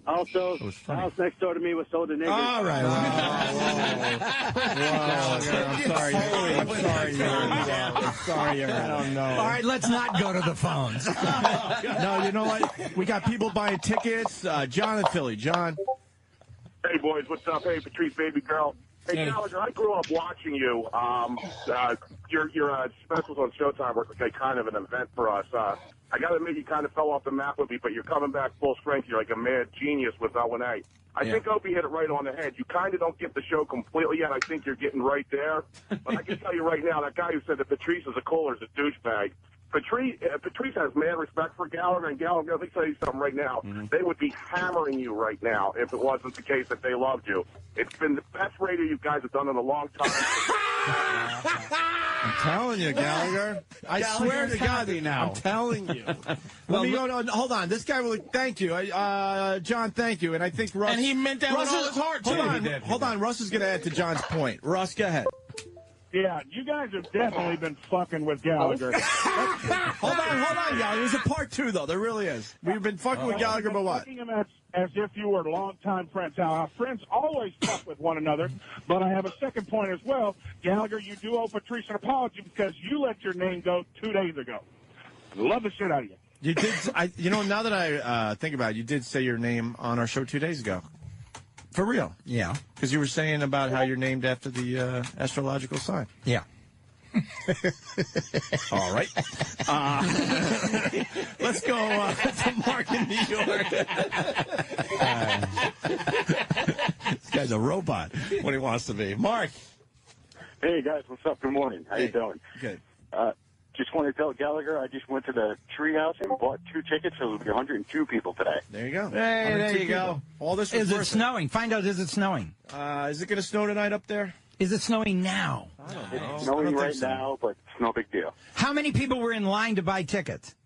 Also, the house next door to me was sold to niggers. All right. I'm sorry. I'm sorry. I don't know. All right, let's not go to the phones. No, you know what? We got people buying tickets. John in Philly. John. Hey, boys. What's up? Hey, Patrice, baby girl. Hey, Gallagher, I grew up watching you. Your specials on Showtime were kind of an event for us. I got to admit, you kind of fell off the map with me, but you're coming back full strength. You're like a mad genius with O&A. I think Opie hit it right on the head. You kind of don't get the show completely yet. I think you're getting right there. But I can tell you right now, that guy who said that Patrice is a caller is a douchebag. Patrice has mad respect for Gallagher, and Gallagher, let me tell you something right now. They would be hammering you right now if it wasn't the case that they loved you. It's been the best radio you guys have done in a long time. I'm telling you, Gallagher. I swear to God, I'm telling you. Let me go. Hold on. This guy will thank you. John, thank you. And I think Russ. And he meant that with all his heart, too. Hold on. Russ is going to add to John's point. Russ, go ahead. Yeah, you guys have definitely been fucking with Gallagher. Hold on, Gallagher. There's a part two, though. There really is. We've been fucking with Gallagher, but what? Fucking him as if you were longtime friends. Now, our friends always fuck with one another, but I have a second point as well. Gallagher, you do owe Patrice an apology because you let your name go 2 days ago. Love the shit out of you. You did. Now that I think about it, you did say your name on our show 2 days ago. For real? Yeah. Because you were saying about how you're named after the astrological sign. Yeah. All right. Let's go to Mark in New York. This guy's a robot when he wants to be. Mark. Hey, guys. What's up? Good morning. How you doing? Good. Just want to tell Gallagher I just went to the Treehouse and bought 2 tickets, so there'll be 102 people today. There you go. Hey, there you go. All this is it snowing? Find out, is it snowing? Is it going to snow tonight up there? Is it snowing now? I don't know. It's snowing right now, but it's no big deal. How many people were in line to buy tickets?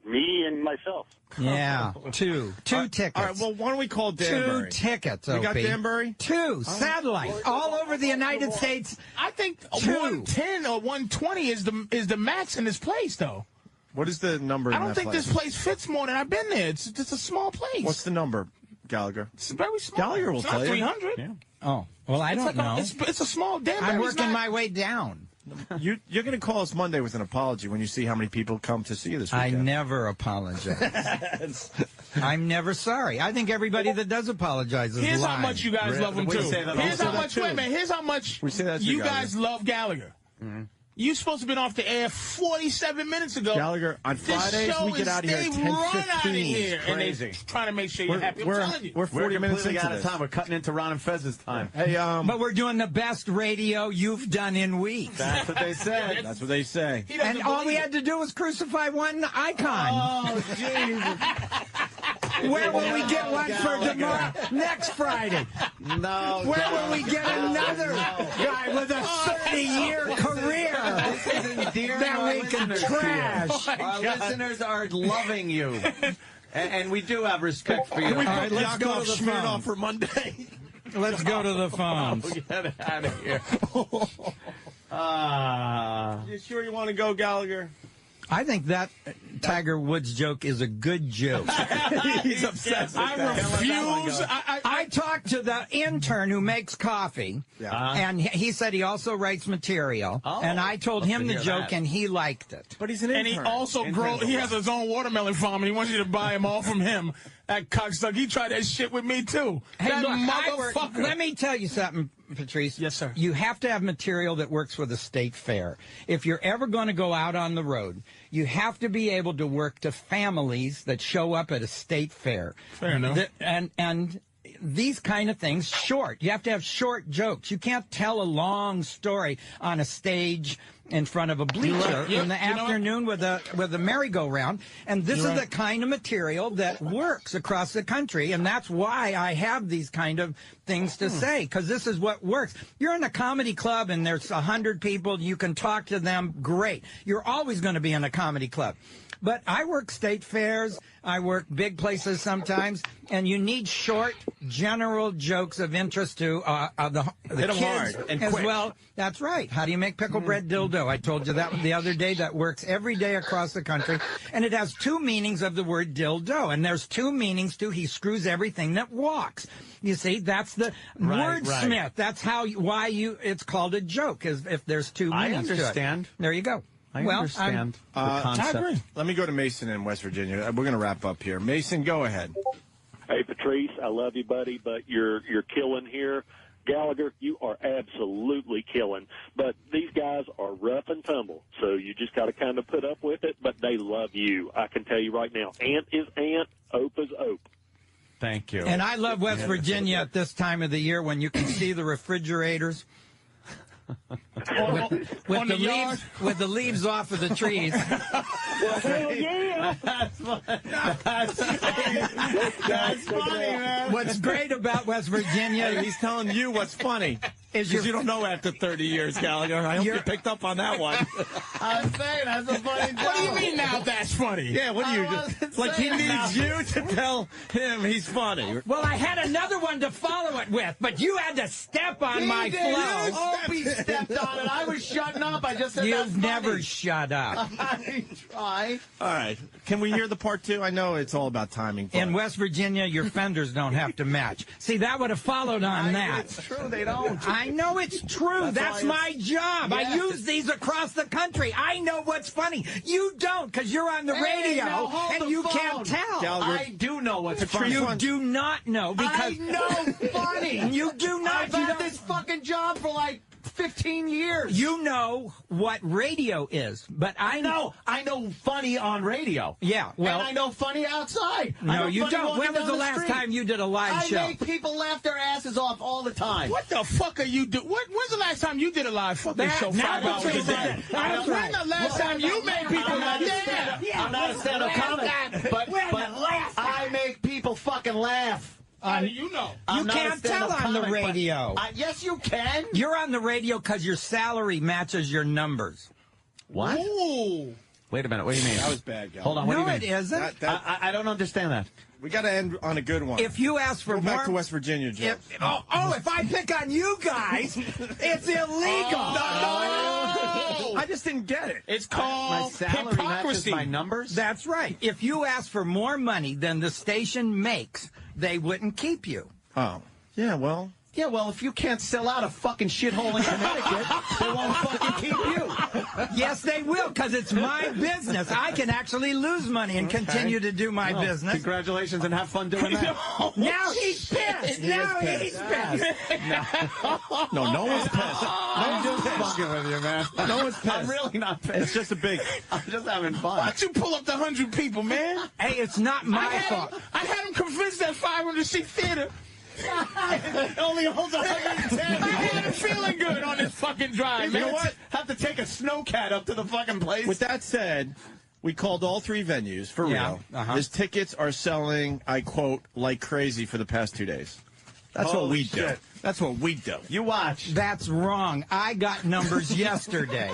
Me and myself. Yeah, two tickets. All right, well, why don't we call Danbury? 2 tickets, We got Opie. Danbury? 2 satellites all over the United States. I think 110 or 120 is the max in this place, though. What is the number? I don't think this place fits more than I've been there. It's just a small place. What's the number, Gallagher? It's very small. Gallagher will it's tell not you. 300. Yeah. Oh, well, I don't know. It's a small. Danbury's I'm working not- my way down. You're going to call us Monday with an apology when you see how many people come to see you this I weekend. never apologize. I'm never sorry. I think everybody that does apologize is Here's lying. how much you guys love him, too. Here's how much, wait a minute, here's how much We say that to you Gallagher. guys love Gallagher. Mm-hmm. You supposed to have been off the air 47 minutes ago. Gallagher, on This Fridays, show we get is- out of here at they run out of 10:15. here, and they Crazy. trying to make sure you're happy. I'm telling you. We're 40 minutes completely into out of this. time. We're cutting into Ron and Fez's time. Hey, But we're doing the best radio you've done in weeks. That's what they said. That's what they say. He doesn't And all we believe had to do was crucify one icon. Oh, jeez. Where will we get one for tomorrow? Next Friday. No. Where will we get another guy with a 30-year career that we can trash? Our listeners are loving you. And we do have respect for you. All right, let's go to the Smirnoff phone. for Monday. Let's go to the phones. Get out of here. You sure you want to go, Gallagher? I think that Tiger Woods joke is a good joke. He's obsessed with I that. refuse. I talked to the intern who makes coffee, and he said he also writes material. And I told him the joke, and he liked it. But he's an intern. And he also he has his own watermelon farm, and he wants you to buy him all from him. That cocksucker. He tried that shit with me, too. Hey, that look, motherfucker. let me tell you something, Patrice. Yes, sir. You have to have material that works for the state fair. If you're ever going to go out on the road, you have to be able to work to families that show up at a state fair. Fair enough. And these kind of things, short. You have to have short jokes. You can't tell a long story on a stage in front of a bleacher in the afternoon with a merry-go-round. And this is the kind of material that works across the country, and that's why I have these kind of things to say, because this is what works. You're in a comedy club and there's 100 people, you can talk to them, great. You're always going to be in a comedy club. But I work state fairs, I work big places sometimes, and you need short, general jokes of interest to the Hit 'em kids hard and as quick. well. That's right. How do you make pickle bread dildo? I told you that the other day. That works every day across the country, and it has 2 meanings of the word dildo, and there's 2 meanings to he screws everything that walks. You see, that's the wordsmith. That's why it's called a joke, is if there's 2 meanings I understand. to it. There you go. I understand the concept. I agree. Let me go to Mason in West Virginia. We're going to wrap up here. Mason, go ahead. Hey, Patrice, I love you, buddy, but you're killing here. Gallagher, you are absolutely killing. But these guys are rough and tumble, so you just got to kind of put up with it, but they love you. I can tell you right now, ant is ant, ope is ope. Thank you. And I love West Virginia at this time of the year when you can see the refrigerators. With the leaves off of the trees. Hell yeah! That's funny, man. What's great about West Virginia, He's telling you what's funny. is Because you don't know after 30 years, Gallagher. I hope you picked up on that one. I'm saying that's a funny joke. What do you mean now that's funny? Yeah, what do you do? Like, he needs you to tell him he's funny. Well, I had another one to follow it with, but you had to step on my flow. Opie stepped on it. I was shutting up. I just said that's You've never funny. shut up. I try. All right. Can we hear the part 2? I know it's all about timing. In West Virginia, your fenders don't have to match. See, that would have followed on that. It's true. They don't. I know it's true. That's my job. I Yes. use these across the country. I know what's funny. You don't, because you're on the radio now hold and the you phone. can't tell. Gallagher, I do know what's funny. You do not know because I know funny. you do not. I've had this fucking job for like 15 years. You know what radio is, but I know. I know funny on radio. Yeah, well, and I know funny outside. I know no, you funny don't. walking When was down the last street. time you did a live show? I make people laugh their asses off all the time. What the fuck are you doing? When's the last time you did a live fucking show 5 hours a day? That's right. When's the last time you made people laugh? Yeah. I'm not a stand-up comic, but I make people fucking laugh. How do you know? You I'm not a can't tell stand-up on the comic, but radio. yes, you can. You're on the radio because your salary matches your numbers. What? Ooh. Wait a minute. What do you mean? That was bad, Gallagher. Hold on. What do you mean? No, it isn't. I don't understand that. We got to end on a good one. If you ask for Go more... back to West Virginia, Joe. If I pick on you guys, it's illegal. No! I just didn't get it. It's called my salary hypocrisy. matches my numbers? That's right. If you ask for more money than the station makes, they wouldn't keep you. Oh. Yeah, well... Yeah, well, if you can't sell out a fucking shithole in Connecticut, they won't fucking keep you. Yes, they will, because it's my business. I can actually lose money and continue to do my business. Congratulations and have fun doing that. Now he's pissed. Now he's pissed. No one's pissed. I'm just fucking with you, man. No one's pissed. I'm really not pissed. It's just a big... I'm just having fun. Why'd you pull up the 100 people, man? Hey, it's not my fault. I had him convinced that 500-seat theater only holds 110. I had him feeling good on this fucking drive, You man. know what? Have to take a snowcat up to the fucking place. With that said, we called all 3 venues, for real. His tickets are selling, I quote, like crazy for the past 2 days. That's what we do. That's what we do. You watch. That's wrong. I got numbers yesterday.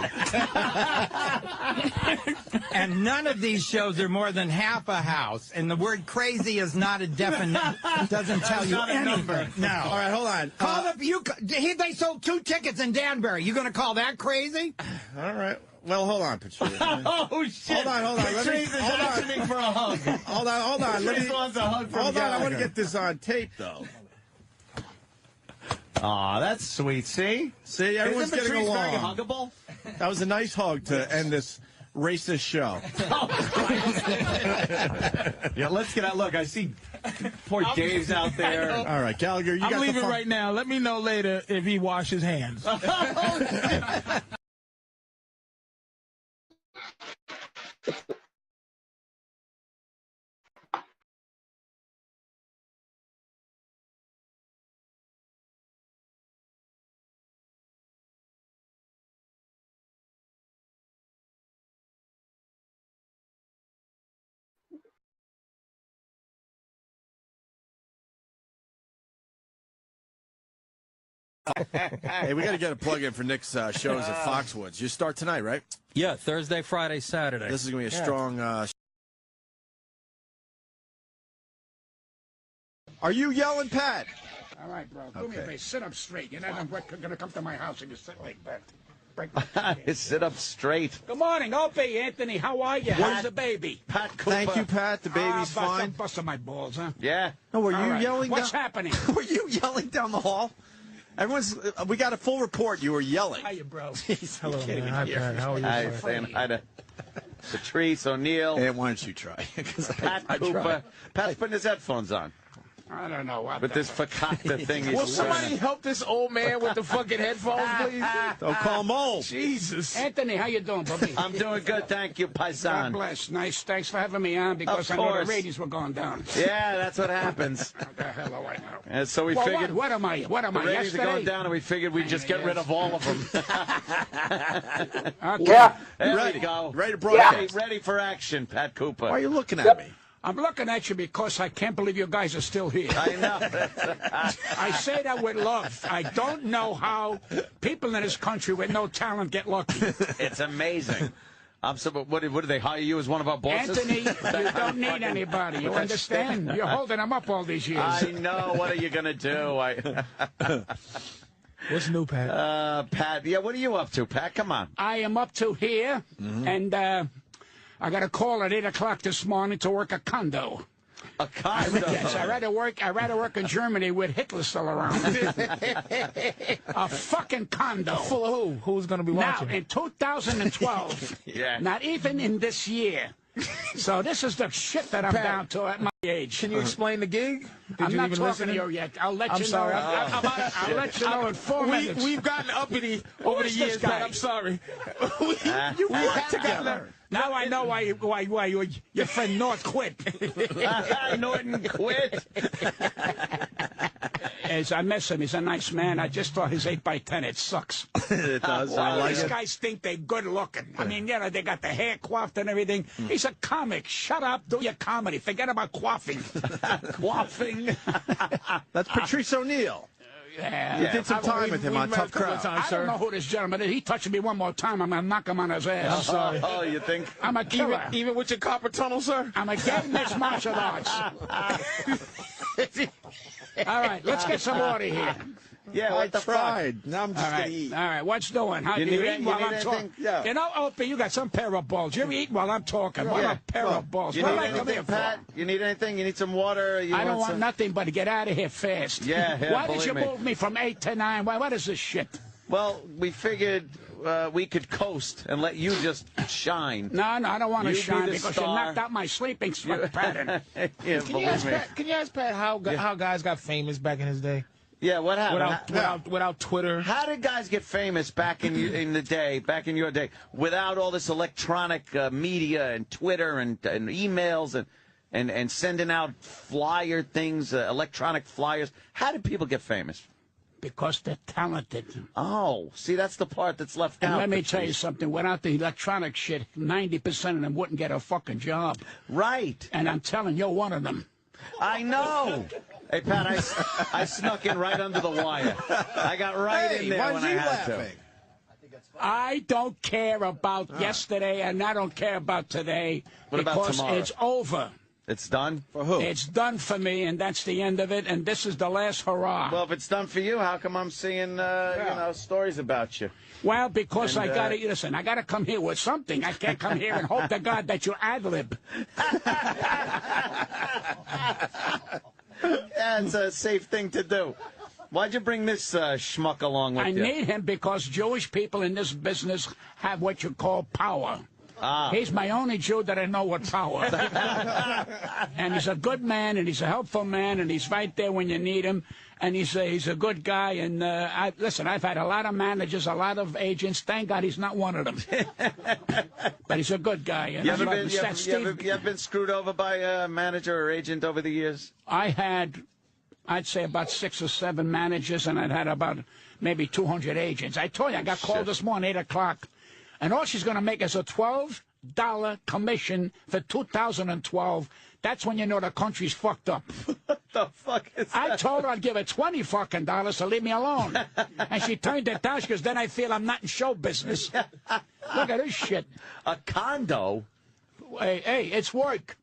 And none of these shows are more than half a house. And the word crazy is not a definite, doesn't tell you anything. No. All right, hold on. Call up they sold 2 tickets in Danbury. You going to call that crazy? All right. Well, hold on, Patricia. Oh, shit. Hold on. Patrice is asking for a hug. Hold on. Patrice wants a hug from Hold on, I want to Gallagher. get this on tape, though. Aw, that's sweet. See, everyone's Isn't getting Patrice along. very huggable? That was a nice hug to end this racist show. Yeah, let's get out. Look, I see poor Dave's out there. All right, Gallagher, I'm leaving right now. Let me know later if he washes hands. Hey, we got to get a plug in for Nick's shows at Foxwoods. You start tonight, right? Yeah, Thursday, Friday, Saturday. This is going to be a strong... Are you yelling, Pat? All right, bro. Do me a favor. Sit up straight. You're not going to come to my house and you sit like that. Sit up straight. Good morning, Opie, Anthony. How are you? How's the baby? Pat Cooper. Thank you, Pat. The baby's fine. Busting my balls, huh? Yeah. No, were you All right. yelling? What's happening? Were you yelling down the hall? Everyone's. We got a full report. You were yelling. Hiya, bro. Jeez, Hello, man. Hi, Pat. How are you? Hi, saying hi to Patrice O'Neill. And why don't you try? Pat Cooper. Pat's putting his headphones on. I don't know what. With this fakakta thing he's Will somebody help this old man with the fucking headphones, please? Don't call him old. Jesus. Anthony, how you doing, Bubby? I'm doing good, thank you, God Paisan. bless. Nice. Thanks for having me on because I Of know course. the ratings were going down. Yeah, that's what happens. What the hell do I know? And so we Well, figured what am I? What am the I? ratings are Yesterday? going down, and we figured we'd just get rid of all of them. Okay. Yeah. There we go. Ready to broadcast. Ready for action, Pat Cooper. Why are you looking at me? I'm looking at you because I can't believe you guys are still here. I know. I say that with love. I don't know how people in this country with no talent get lucky. It's amazing. What do they hire you as one of our bosses? Anthony, you don't need anybody. You understand? You're holding them up all these years. I know. What are you going to do? What's new, Pat? Pat, yeah, what are you up to, Pat? Come on. I am up to here, and I got a call at 8 o'clock this morning to work a condo. A condo? Yes, I rather work in Germany with Hitler still around. A fucking condo. Full of who? Who's going to be watching? Now, in 2012, Yeah. not even in this year. So this is the shit that I'm Pat, down to at my age. Can you explain the gig? Did I'm you not even talking listen? to you yet. I'll let I'm you sorry. know. I'll let you know in 4 minutes. We've gotten uppity over the is years, this guy? Pat. I'm sorry. You work together. Now I know why your friend North quit. Norton quit. As I miss him, he's a nice man. I just thought his 8x10, it sucks. It does. I All like these it. guys think they're good looking. I mean, they got the hair coiffed and everything. He's a comic. Shut up, do your comedy. Forget about coiffing. Coiffing. That's Patrice O'Neill. Yeah. You did some time with him on Tough Crowd. I don't know who this gentleman is. He touches me one more time, I'm going to knock him on his ass. Oh, you think? I'm a killer. Even with your carpal tunnel, sir? I'm a gay mixed martial arts. All right, let's get some order here. Yeah, what the tried. fuck? Now I'm just going to eat. All right, what's doing? How You you need eating while I'm talking? Yeah. You know, Opie, you got some pair of balls. You're eating while I'm talking. What a pair of balls. You What need am I coming here anything, Pat? You need anything? You need some water? I don't want nothing but to get out of here fast. Yeah, Why did believe you me. move me from 8 to 9? What is this shit? Well, we figured we could coast and let you just shine. No, I don't want to You be shine the because star. you knocked out my sleeping pattern. Yeah, Can you ask Pat how guys got famous back in his day? Yeah, what happened? Without Twitter. How did guys get famous back in the day, back in your day, without all this electronic media and Twitter and emails and sending out flyer things, electronic flyers? How did people get famous? Because they're talented. Oh, see, that's the part that's left And out. let me tell you something. Without the electronic shit, 90% of them wouldn't get a fucking job. Right. And I'm telling you, you're one of them. I know. Hey, Pat, I snuck in right under the wire. I got right in there when I had to. I don't care about yesterday, and I don't care about today. What about because tomorrow? it's over. It's done? For who? It's done for me, and that's the end of it, and this is the last hurrah. Well, if it's done for you, how come I'm seeing stories about you? Well, because And, I got to, listen, I got to come here with something. I can't come here and hope to God that you ad-lib. Yeah, it's a safe thing to do. Why'd you bring this schmuck along with you? I need him because Jewish people in this business have what you call power. He's my only Jew that I know with power. And he's a good man, and he's a helpful man, and he's right there when you need him. And he's a good guy. And listen, I've had a lot of managers, a lot of agents. Thank God he's not one of them. But he's a good guy. And You I ever love him. you ever been screwed over by a manager or agent over the years? I had, I'd say, about 6 or 7 managers, and I'd had about maybe 200 agents. I told you, I got called this morning, 8 o'clock. And all she's going to make is a $12 commission for 2012. That's when you know the country's fucked up. What the fuck is that? I told her I'd give her $20 fucking to leave me alone. And she turned it down because then I feel I'm not in show business. Look at this shit. A condo? Hey, it's work.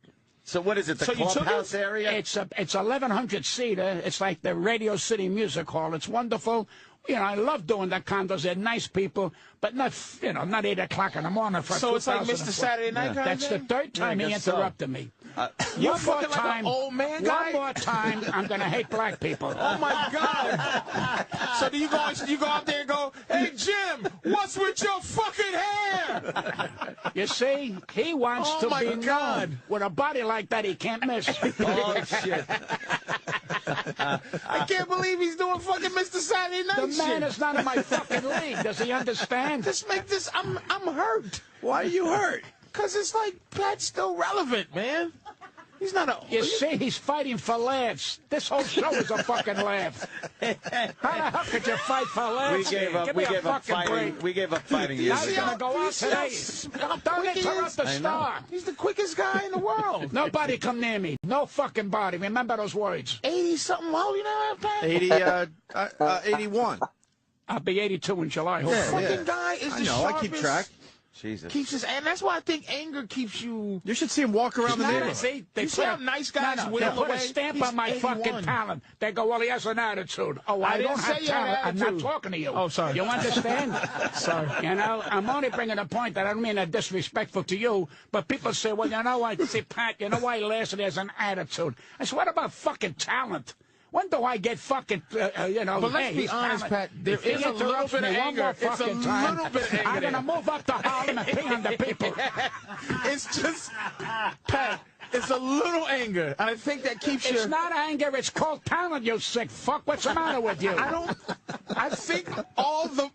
So what is it, the clubhouse area? It's 1,100 seater. It's like the Radio City Music Hall. It's wonderful. You know, I love doing the condos. They're nice people, but not 8 o'clock in the morning for. So it's like Mr. Saturday Night kind That's of the thing? third time he interrupted me. You're One more fucking like time, an old man guy? One more time, I'm gonna hate black people. Oh my God! So do you go out there and go, "Hey Jim, what's with your fucking hair?" You see, he wants to be known. With a body like that, he can't miss. Oh shit! I can't believe he's doing fucking Mr. Saturday Night The man shit. is not in my fucking league. Does he understand? Just make this. I'm hurt. Why are you hurt? Cause it's like Pat's still relevant, man. He's not a. You see, he's fighting for laughs. This whole show is a fucking laugh. How the hell could you fight for laughs? We gave up. Give We me a gave up fucking fighting. break. We gave up fighting Now years you're ago. gonna go out today. Don't interrupt the star. He's the quickest guy in the world. Nobody come near me. No fucking body. Remember those words. 80-something. How old you now, Pat? 81. I'll be 82 in July. The Hopefully. fucking guy is the I sharpest. keep track. Jesus. Keeps his, and that's why I think anger keeps you. You should see him walk around the neighborhood. See, You see how nice guys they whittle put away? a stamp He's on my 81. fucking talent. They go, well, he has an attitude. Oh, I didn't don't say have you had talent. I'm not attitude. talking to you. Oh, sorry. You understand? Sorry. You know, I'm only bringing a point that I don't mean that disrespectful to you, but people say, well, you know what? See, Pat, you know why he lasted? He has an attitude. I said, what about fucking talent? When do I get fucking, you know, But let's hey, be he's honest, talented. Pat, there If he is a little interrupts bit of me one anger. more It's a fucking time, little bit of anger I'm going to there. move up to Harlem and pee on the people. It's just, Pat, it's a little anger. And I think that keeps you. It's not anger. It's called talent, you sick fuck. What's the matter with you? I think all the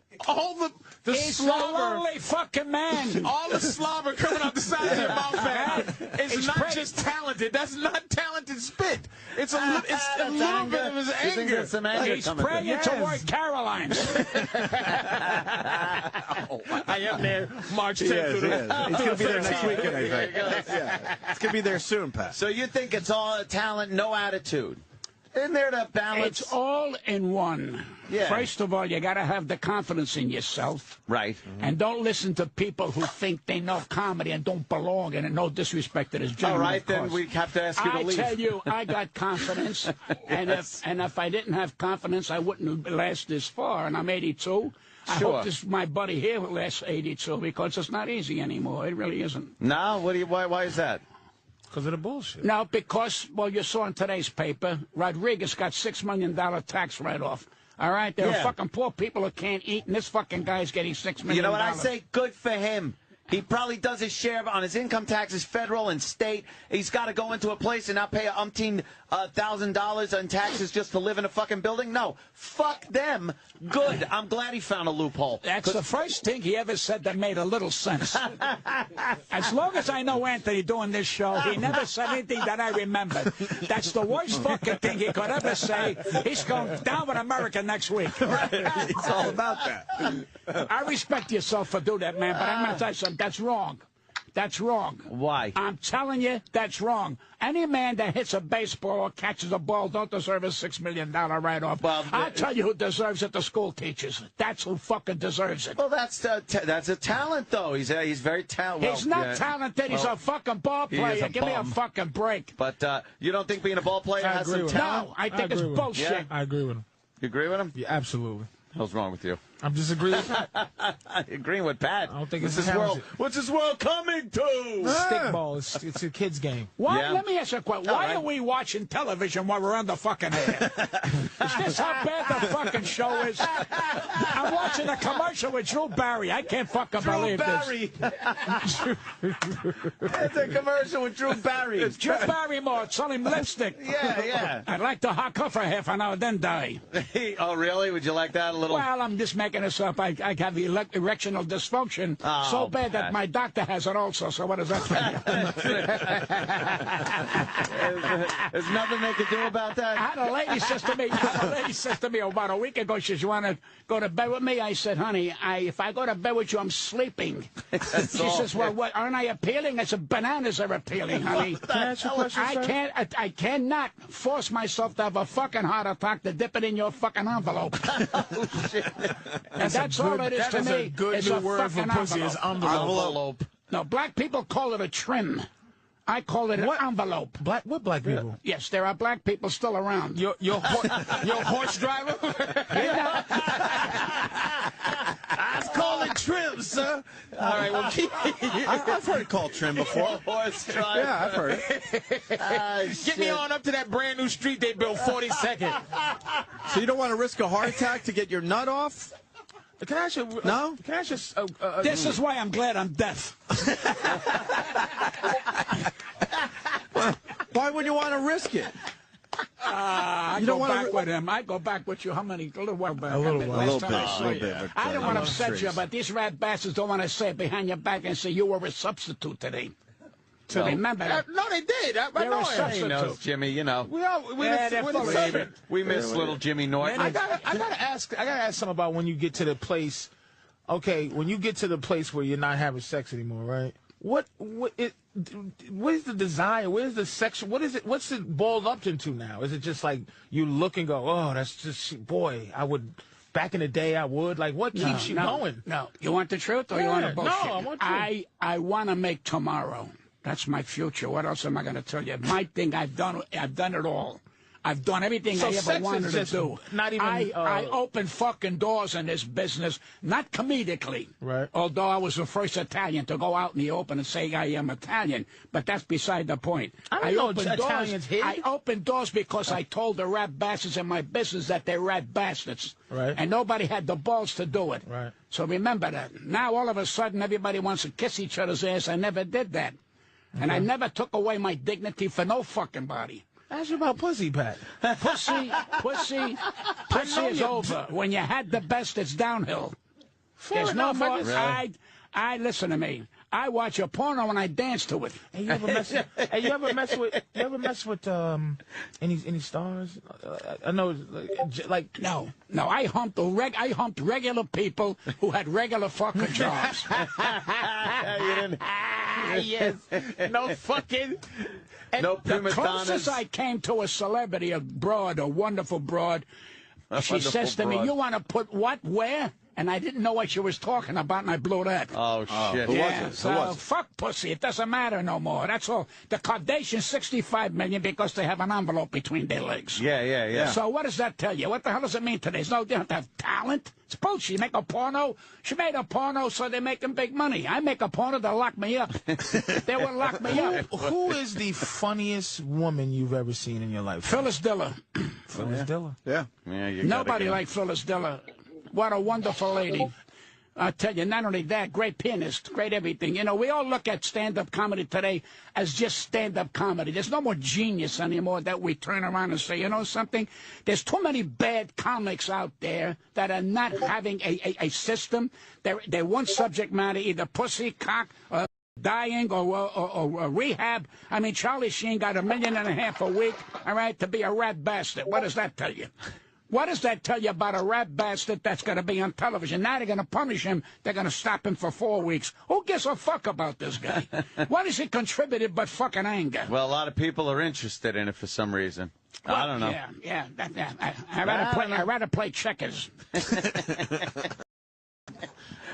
He's a slobber. lonely fucking man. All the slobber coming out the side of your mouth, Pat, is He's not just talented. That's not talented spit. It's a little bit of his You think anger. there's some anger He's coming praying through? to work Caroline's. I am there March 10th. He is. He's going to be there next weekend, I think. Yeah. It's going to be there soon, Pat. So you think it's all talent, no attitude? Isn't there to balance? It's all in one. Yeah. First of all, you got to have the confidence in yourself. Right. And don't listen to people who think they know comedy and don't belong in it. No disrespect to this gentleman. All right, then we have to ask you to leave. I tell you, I got confidence. And if I didn't have confidence, I wouldn't last this far. And I'm 82. I hope my buddy here will last 82 because it's not easy anymore. It really isn't. No? Why is that? Because of the bullshit. No, because, well, you saw in today's paper, Rodriguez got $6 million tax write-off. All right? There are fucking poor people who can't eat, and this fucking guy's getting $6 million. You know what I say? Good for him. He probably does his share on his income taxes, federal and state. He's got to go into a place and not pay $1,000 in taxes just to live in a fucking building. No, fuck them. Good. I'm glad he found a loophole. That's the first thing he ever said that made a little sense. As long as I know Anthony doing this show, he never said anything that I remember. That's the worst fucking thing he could ever say. He's going down with America next week. It's all about that. I respect yourself for doing that, man, but I'm going to tell you something. That's wrong. That's wrong. Why? I'm telling you, that's wrong. Any man that hits a baseball or catches a ball don't deserve a $6 million write-off. Well, I'll tell you who deserves it, the school teachers. That's who fucking deserves it. Well, that's a talent, though. He's very talented. He's not talented. He's a fucking ball player. Give me a fucking break. But you don't think being a ball player has some talent? No, I think it's bullshit. Yeah, I agree with him. You agree with him? Yeah, absolutely. What's wrong with you? I'm disagreeing with Pat. Agreeing with Pat. I don't think what's it's this world. What's this world coming to? Stickball. It's a kid's game. Why? Yeah. Let me ask you a question. Why are we watching television while we're on the fucking air? Is this how bad the fucking show is? I'm watching a commercial with Drew Barry. I can't fucking believe this. It's a commercial with Drew Barry. Drew Barrymore selling lipstick. Yeah. I'd like to hock her for half an hour, then die. Oh, really? Would you like that a little? Well, I'm just making this up. I have erectional dysfunction so bad that my doctor has it also. So what does that tell you? There's nothing they can do about that. I had a lady says to me about a week ago, she says, "You want to go to bed with me?" I said, "Honey, if I go to bed with you, I'm sleeping." She says, "Well, what, aren't I appealing?" I said, "Bananas are appealing, honey." Can I ask you a question, sir? I cannot force myself to have a fucking heart attack to dip it in your fucking envelope. Oh, shit. And that's all it is to me. That is a good new word for pussy is envelope. No, black people call it a trim. I call it an envelope. What black people? Yes, there are black people still around. Your horse driver? I call it trim, sir. All right, well, I've heard it called trim before. Horse driver. Yeah, I've heard it. Get me on up to that brand new street they built 42nd. So you don't want to risk a heart attack to get your nut off? Can I ask you? No. Can I ask you? This is why I'm glad I'm deaf. Why would you want to risk it? I go back with him. I go back with you. How many? A little while back. A little bit. I don't want to upset you, but these rat bastards don't want to say it behind your back and say you were a substitute today. So remember that. No, they did. I know it. He knows, Jimmy. You know. We miss little Jimmy Norton. I gotta ask something about when you get to the place. Okay, when you get to the place where you're not having sex anymore, right? What is the desire? Where's the sexual? What is it? What's it boiled up into now? Is it just like you look and go, oh, that's just boy, I would. Back in the day, I would. Like, what keeps you going? No, you want the truth or you want the bullshit? No, I want truth. I want to make tomorrow. That's my future. What else am I going to tell you? My thing, I've done it all. I've done everything I ever wanted to do. Not even. I opened fucking doors in this business, not comedically. Right. Although I was the first Italian to go out in the open and say I am Italian, but that's beside the point. I opened doors because I told the rat bastards in my business that they're rat bastards. Right. And nobody had the balls to do it. Right. So remember that. Now all of a sudden everybody wants to kiss each other's ass. I never did that. And I never took away my dignity for no fucking body. Ask you about pussy, Pat. Pussy is over. When you had the best, it's downhill. There's no more. Really? I listen to me. I watch a porno and I dance to it. Hey, you ever mess with any stars? I know, like no. I humped regular people who had regular fucking jobs. You didn't. Yes. No fucking... No The prima closest donnas. I came to a celebrity, a broad, a wonderful broad, she says to me, you want to put what, where? And I didn't know what she was talking about, and I blew that. Oh, shit. Yeah, so fuck pussy. It doesn't matter no more. That's all. The Kardashians, $65 million because they have an envelope between their legs. Yeah. So what does that tell you? What the hell does it mean today? They don't have talent. It's bullshit. You make a porno. She made a porno, so they're making big money. I make a porno, they'll lock me up. They will lock me up. Who is the funniest woman you've ever seen in your life? Phyllis Diller. Phyllis Diller? Yeah. Nobody like Phyllis Diller. What a wonderful lady. I tell you, not only that, great pianist, great everything. You know, we all look at stand-up comedy today as just stand-up comedy. There's no more genius anymore that we turn around and say, you know something? There's too many bad comics out there that are not having a system. They're one subject matter, either pussy, cock, dying or rehab. I mean, Charlie Sheen got $1.5 million a week, all right, to be a rat bastard. What does that tell you? What does that tell you about a rat bastard that's going to be on television? Now they're going to punish him. They're going to stop him for 4 weeks. Who gives a fuck about this guy? What has he contributed but fucking anger? Well, a lot of people are interested in it for some reason. Well, I don't know. Yeah. I'd rather play checkers.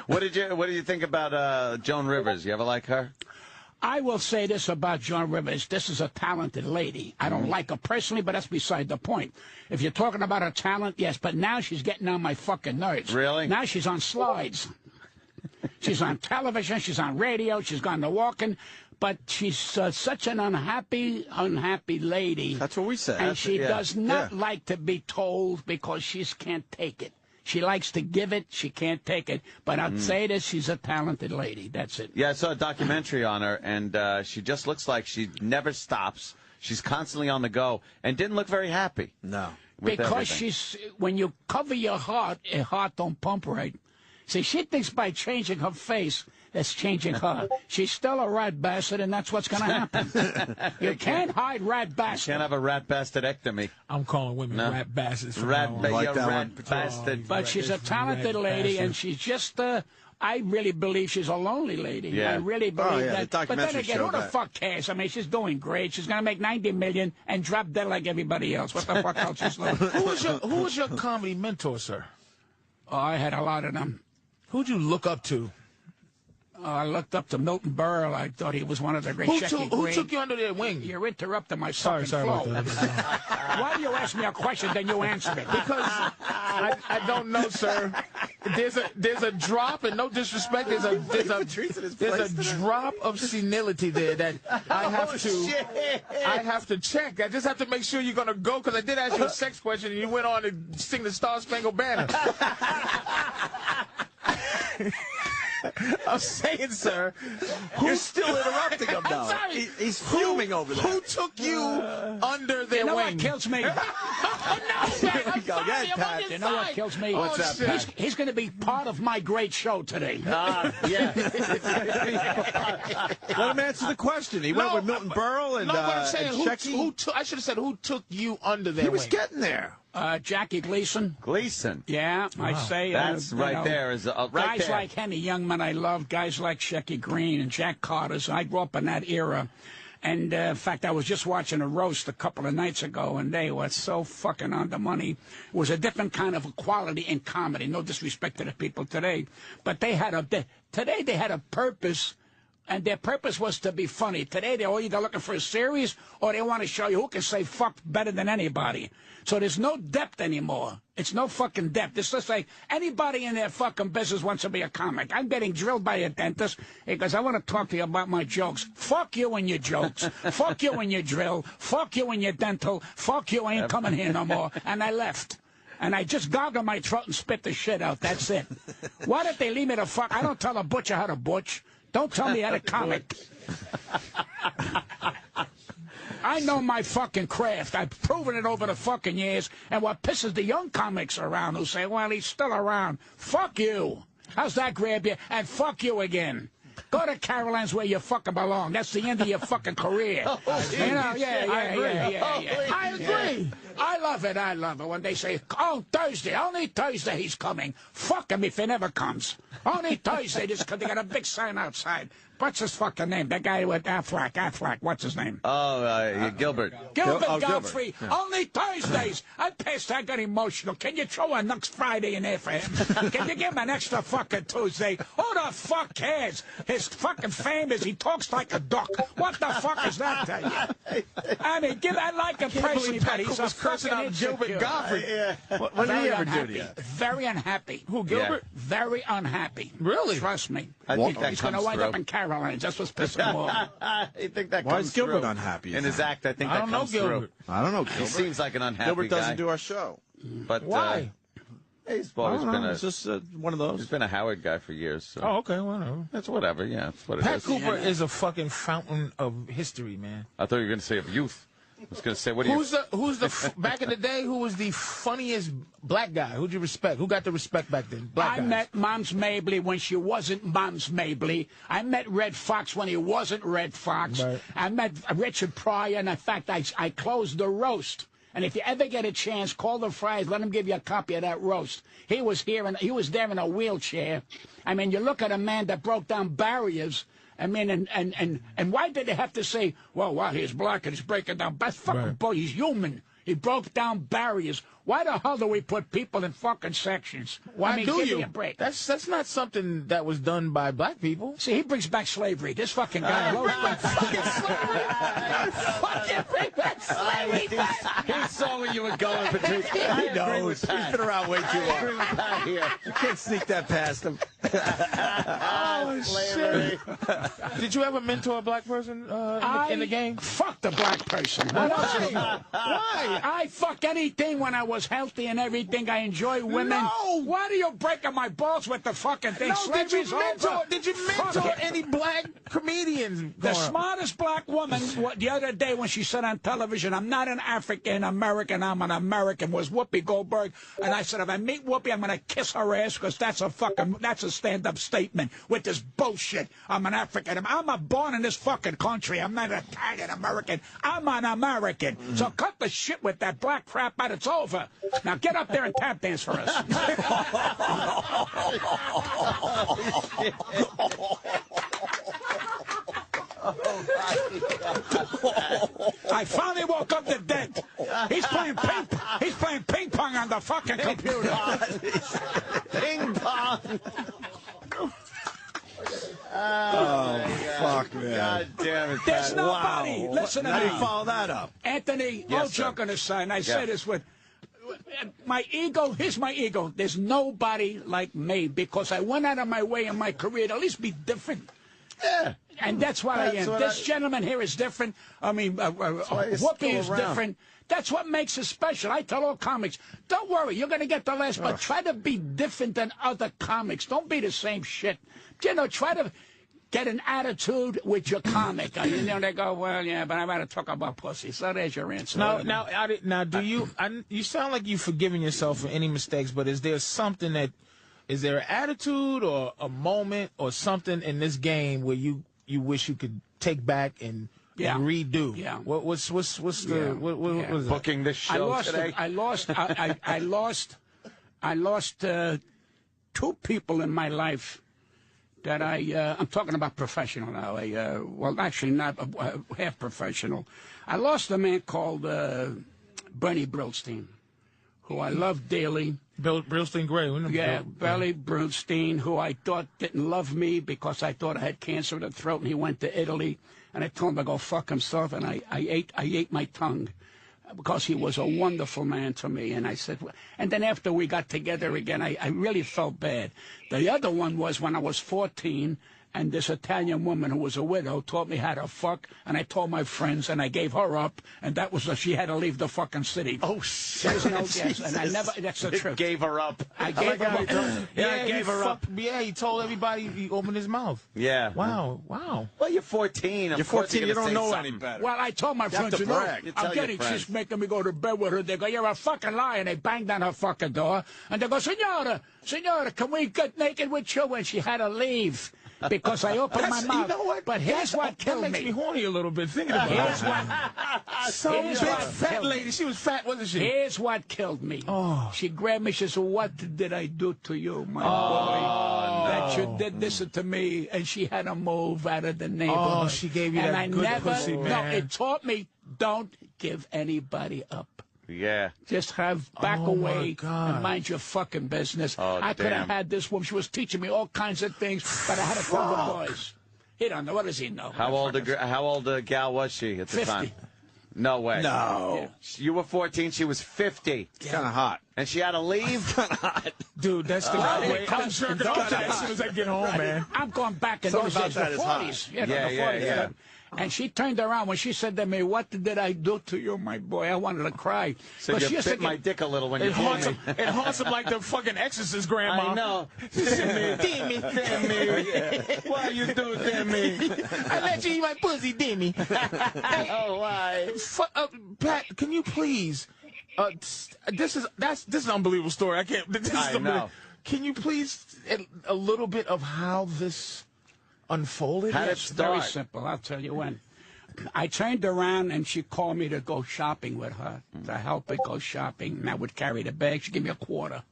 What do you think about Joan Rivers? You ever like her? I will say this about Joan Rivers. This is a talented lady. I don't like her personally, but that's beside the point. If you're talking about her talent, yes, but now she's getting on my fucking nerves. Really? Now she's on slides. She's on television. She's on radio. She's gone to walking. But she's such an unhappy lady. That's what we said. And she does not like to be told because she can't take it. She likes to give it. She can't take it. But I'll say this, she's a talented lady. That's it. Yeah, I saw a documentary on her, and she just looks like she never stops. She's constantly on the go and didn't look very happy. No. Because when you cover your heart don't pump right. See, she thinks by changing her face, that's changing her. She's still a rat bastard, and that's what's going to happen. You can't hide rat bastard. You can't have a rat bastardectomy. I'm calling women rat bastards. Rat bastard. But she's a talented lady, and she's just... I really believe she's a lonely lady. Yeah. I really believe that. The But then again, who the fuck cares? I mean, she's doing great. She's going to make $90 million and drop dead like everybody else. What the fuck else is left? Who was your comedy mentor, sir? Oh, I had a lot of them. Who'd you look up to? I looked up to Milton Berle. I thought he was one of the great. Who took you under their wing? You're interrupting my Sorry flow. about that. Why do you ask me a question, then you answer it? Because I don't know, sir. There's a drop, and no disrespect, there's a drop of senility there that I have to check. I just have to make sure you're gonna go, because I did ask you a sex question, and you went on to sing the Star Spangled Banner. I'm saying, sir, You're still interrupting him now. I'm sorry. He's fuming over there. Who took you under their You know wing? what kills me? No, Pat, I'm sorry, I'm on your You know what side. kills me? What's that, Pat? He's going to be part of my great show today. Yeah. Let him answer the question. He went with Milton Berle and No, but I'm saying, Shecky. I should have said, who took you under their He wing? was getting there. Jackie Gleason. Gleason. Yeah, I say. That's right know, there. Right guys there. like Henny Youngman I love. Guys like Shecky Green and Jack Carter's. I grew up in that era. And, in fact, I was just watching a roast a couple of nights ago, and they were so fucking on the money. It was a different kind of quality in comedy. No disrespect to the people today. But today they had a purpose, and their purpose was to be funny. Today they're either looking for a series or they want to show you who can say fuck better than anybody. So there's no depth anymore. It's no fucking depth. It's just like anybody in their fucking business wants to be a comic. I'm getting drilled by a dentist because I want to talk to you about my jokes. Fuck you and your jokes. Fuck you and your drill. Fuck you and your dental. Fuck you, I ain't coming here no more. And I left. And I just goggled my throat and spit the shit out. That's it. Why don't they leave me the fuck? I don't tell a butcher how to butch. Don't tell me how to comic. I know my fucking craft. I've proven it over the fucking years. And what pisses the young comics around who say, well, he's still around. Fuck you. How's that grab you? And fuck you again. Go to Caroline's where you fucking belong. That's the end of your fucking career. You know, yeah. I agree. I love it. I love it when they say, "Oh, Thursday, only Thursday he's coming." Fuck him if he never comes. Only Thursday, just because they got a big sign outside. What's his fucking name? That guy with Affleck. What's his name? Oh, Gilbert. Gilbert Godfrey. Yeah. Only Thursdays. I got emotional. Can you throw a next Friday in there for him? Can you give him an extra fucking Tuesday? Who the fuck cares? His fucking fame is he talks like a duck. What the fuck is that to you? I mean, I like him personally, but he's a cursing out Gilbert Godfrey. Yeah. What did he ever do to you? Very unhappy. Who, Gilbert? Yeah. Very unhappy. Really? Trust me. I think that he's going to wind up in Caroline's. That's what's pissing him off. I think that Why comes is Gilbert through. unhappy? In his act, I think that comes through. I don't know Gilbert. He seems like an unhappy Gilbert doesn't guy. do our show. But why? He's always been it's just one of those. He's been a Howard guy for years. So. Oh, okay, whatever. That's whatever. Yeah, that's what it is. Pat Cooper is a fucking fountain of history, man. I thought you were going to say of youth. I was going to say, who's the back in the day? Who was the funniest black guy? Who'd you respect? Who got the respect back then? Black guys. Met Moms Mabley when she wasn't Moms Mabley. I met Red Fox when he wasn't Red Fox. Right. I met Richard Pryor, and in fact, I closed the roast. And if you ever get a chance, call the Friars. Let them give you a copy of that roast. He was there in a wheelchair. I mean, you look at a man that broke down barriers. I mean, and why did they have to say, well, he's black and he's breaking down? That's fucking bull. He's human. He broke down barriers. Why the hell do we put people in fucking sections? Why give you? Me a break. That's not something that was done by black people. See, he brings back slavery. This fucking guy. Fucking slavery. Fucking bring back slavery. He saw where you were going, Patrice. He knows. He's been around way too long. Here. You can't sneak that past him. Shit. Did you ever mentor a black person in the game? Fuck the black person. Why? I fuck anything when I was healthy and everything. I enjoy women. No. Why are you breaking my balls with the fucking thing? No, did you mentor any black comedians? The smartest black woman the other day when she said on television, "I'm not an African American, I'm an American," was Whoopi Goldberg. And I said, if I meet Whoopi, I'm going to kiss her ass because that's a stand-up statement with this bullshit. I'm an African. I'm born in this fucking country. I'm not an Italian American. I'm an American. So cut the shit with that black crap out. It's over. Now get up there and tap dance for us. I finally woke up the dead. He's playing ping pong on the fucking computer. Ping pong. Fuck, man. God damn it, There's nobody. Wow. Listen to How me. do you follow that up? Anthony, no joke on his side, and I say this with my ego. Here's my ego. There's nobody like me because I went out of my way in my career to at least be different. Yeah. And that's what I am. This gentleman here is different. I mean, Whoopi is different. That's what makes it special. I tell all comics, don't worry, you're going to get the last, but try to be different than other comics. Don't be the same shit. You know, try to get an attitude with your comic. And, you know, they go, well, yeah, but I got to talk about pussy. So there's your answer. Now, do you? You sound like you've forgiven yourself for any mistakes, but is there something that? Is there an attitude or a moment or something in this game where you wish you could take back and redo? Yeah. What's the booking this show today? I lost 2 people in my life that I'm talking about professional now. Well, actually not half professional. I lost a man called Bernie Brillstein, who I love dearly. Brillstein Gray. Bernie Brillstein, who I thought didn't love me because I thought I had cancer of the throat, and he went to Italy, and I told him to go fuck himself, and I ate my tongue because he was a wonderful man to me. And I said, and then after we got together again, I really felt bad. The other one was when I was 14. And this Italian woman who was a widow taught me how to fuck, and I told my friends, and I gave her up, and that was she had to leave the fucking city. Oh, shit. There's no guess, and I never, that's the truth. Gave her up. I gave her up. I gave her up. Yeah, he told everybody he opened his mouth. Yeah. Wow. Well, you're 14. You're 14, you don't know any better. Well, I told my friends, I'm getting she's making me go to bed with her. They go, you're a fucking liar, and they banged on her fucking door, and they go, Senora, can we get naked with you? And she had to leave. because I opened my mouth. You know what? But here's what killed that makes me horny a little bit thinking about it. Some big fat lady. She was fat, wasn't she? Here's what killed me. Oh. She grabbed me. She said, "What did I do to you, my boy, that you did this to me?" And she had to move out of the neighborhood. Oh, she gave you and that I good never, pussy, man. No, it taught me don't give anybody up. Yeah. Just back away and mind your fucking business. Oh, I could have damn. had this woman. She was teaching me all kinds of things, but I had to tell the boys. He don't know. What does he know? How old a gal was she at the 50. time? No way. No. Yeah. You were 14. She was 50. Kind of hot. And she had to leave? Dude, that's the right way. I'm sure as soon as I get home, man. I'm going back in those days, the 40s. You know, the 40s. Yeah. And she turned around when she said to me, "What did I do to you, my boy?" I wanted to cry. So you bit my dick a little when you told me. It haunts him like the fucking Exorcist grandma. I know. Dimmy. Why you do Timmy? I let you eat my pussy, Dimmy. Oh, why? Pat, can you please? This is an unbelievable story. I can't. I know. Can you please a little bit of how this unfolded? How did it It's very start? simple. I'll tell you when. I turned around and she called me to go shopping with her, to help her go shopping. And I would carry the bag. She'd give me a quarter.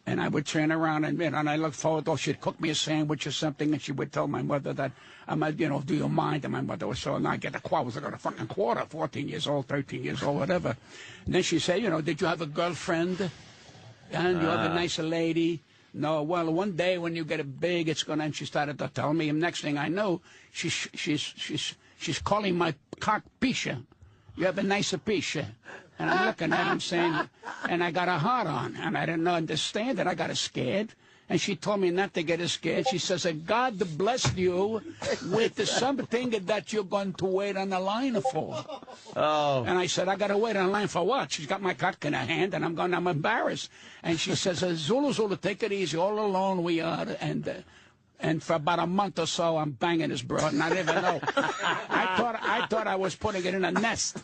And I would turn around and I looked forward to, she'd cook me a sandwich or something, and she would tell my mother that, do you mind? And my mother was so, I get a quarter. I got a fucking quarter, 14 years old, 13 years old, whatever. And then she said, did you have a girlfriend? And you have a nice lady? No, well, one day when you get it big, it's gonna. And she started to tell me, and next thing I know, she's calling my cock Pisha. You have a nicer Pisha. And I'm looking at him saying, and I got a heart on, and I didn't understand it. I got scared. And she told me not to get scared. She says, God blessed you with something that you're going to wait on the line for. Oh. And I said, I got to wait on the line for what? She's got my cock in her hand, and I'm embarrassed. And she says, Zulu, take it easy. All alone we are. And for about a month or so, I'm banging this broad, and I didn't even know. I thought I was putting it in a nest.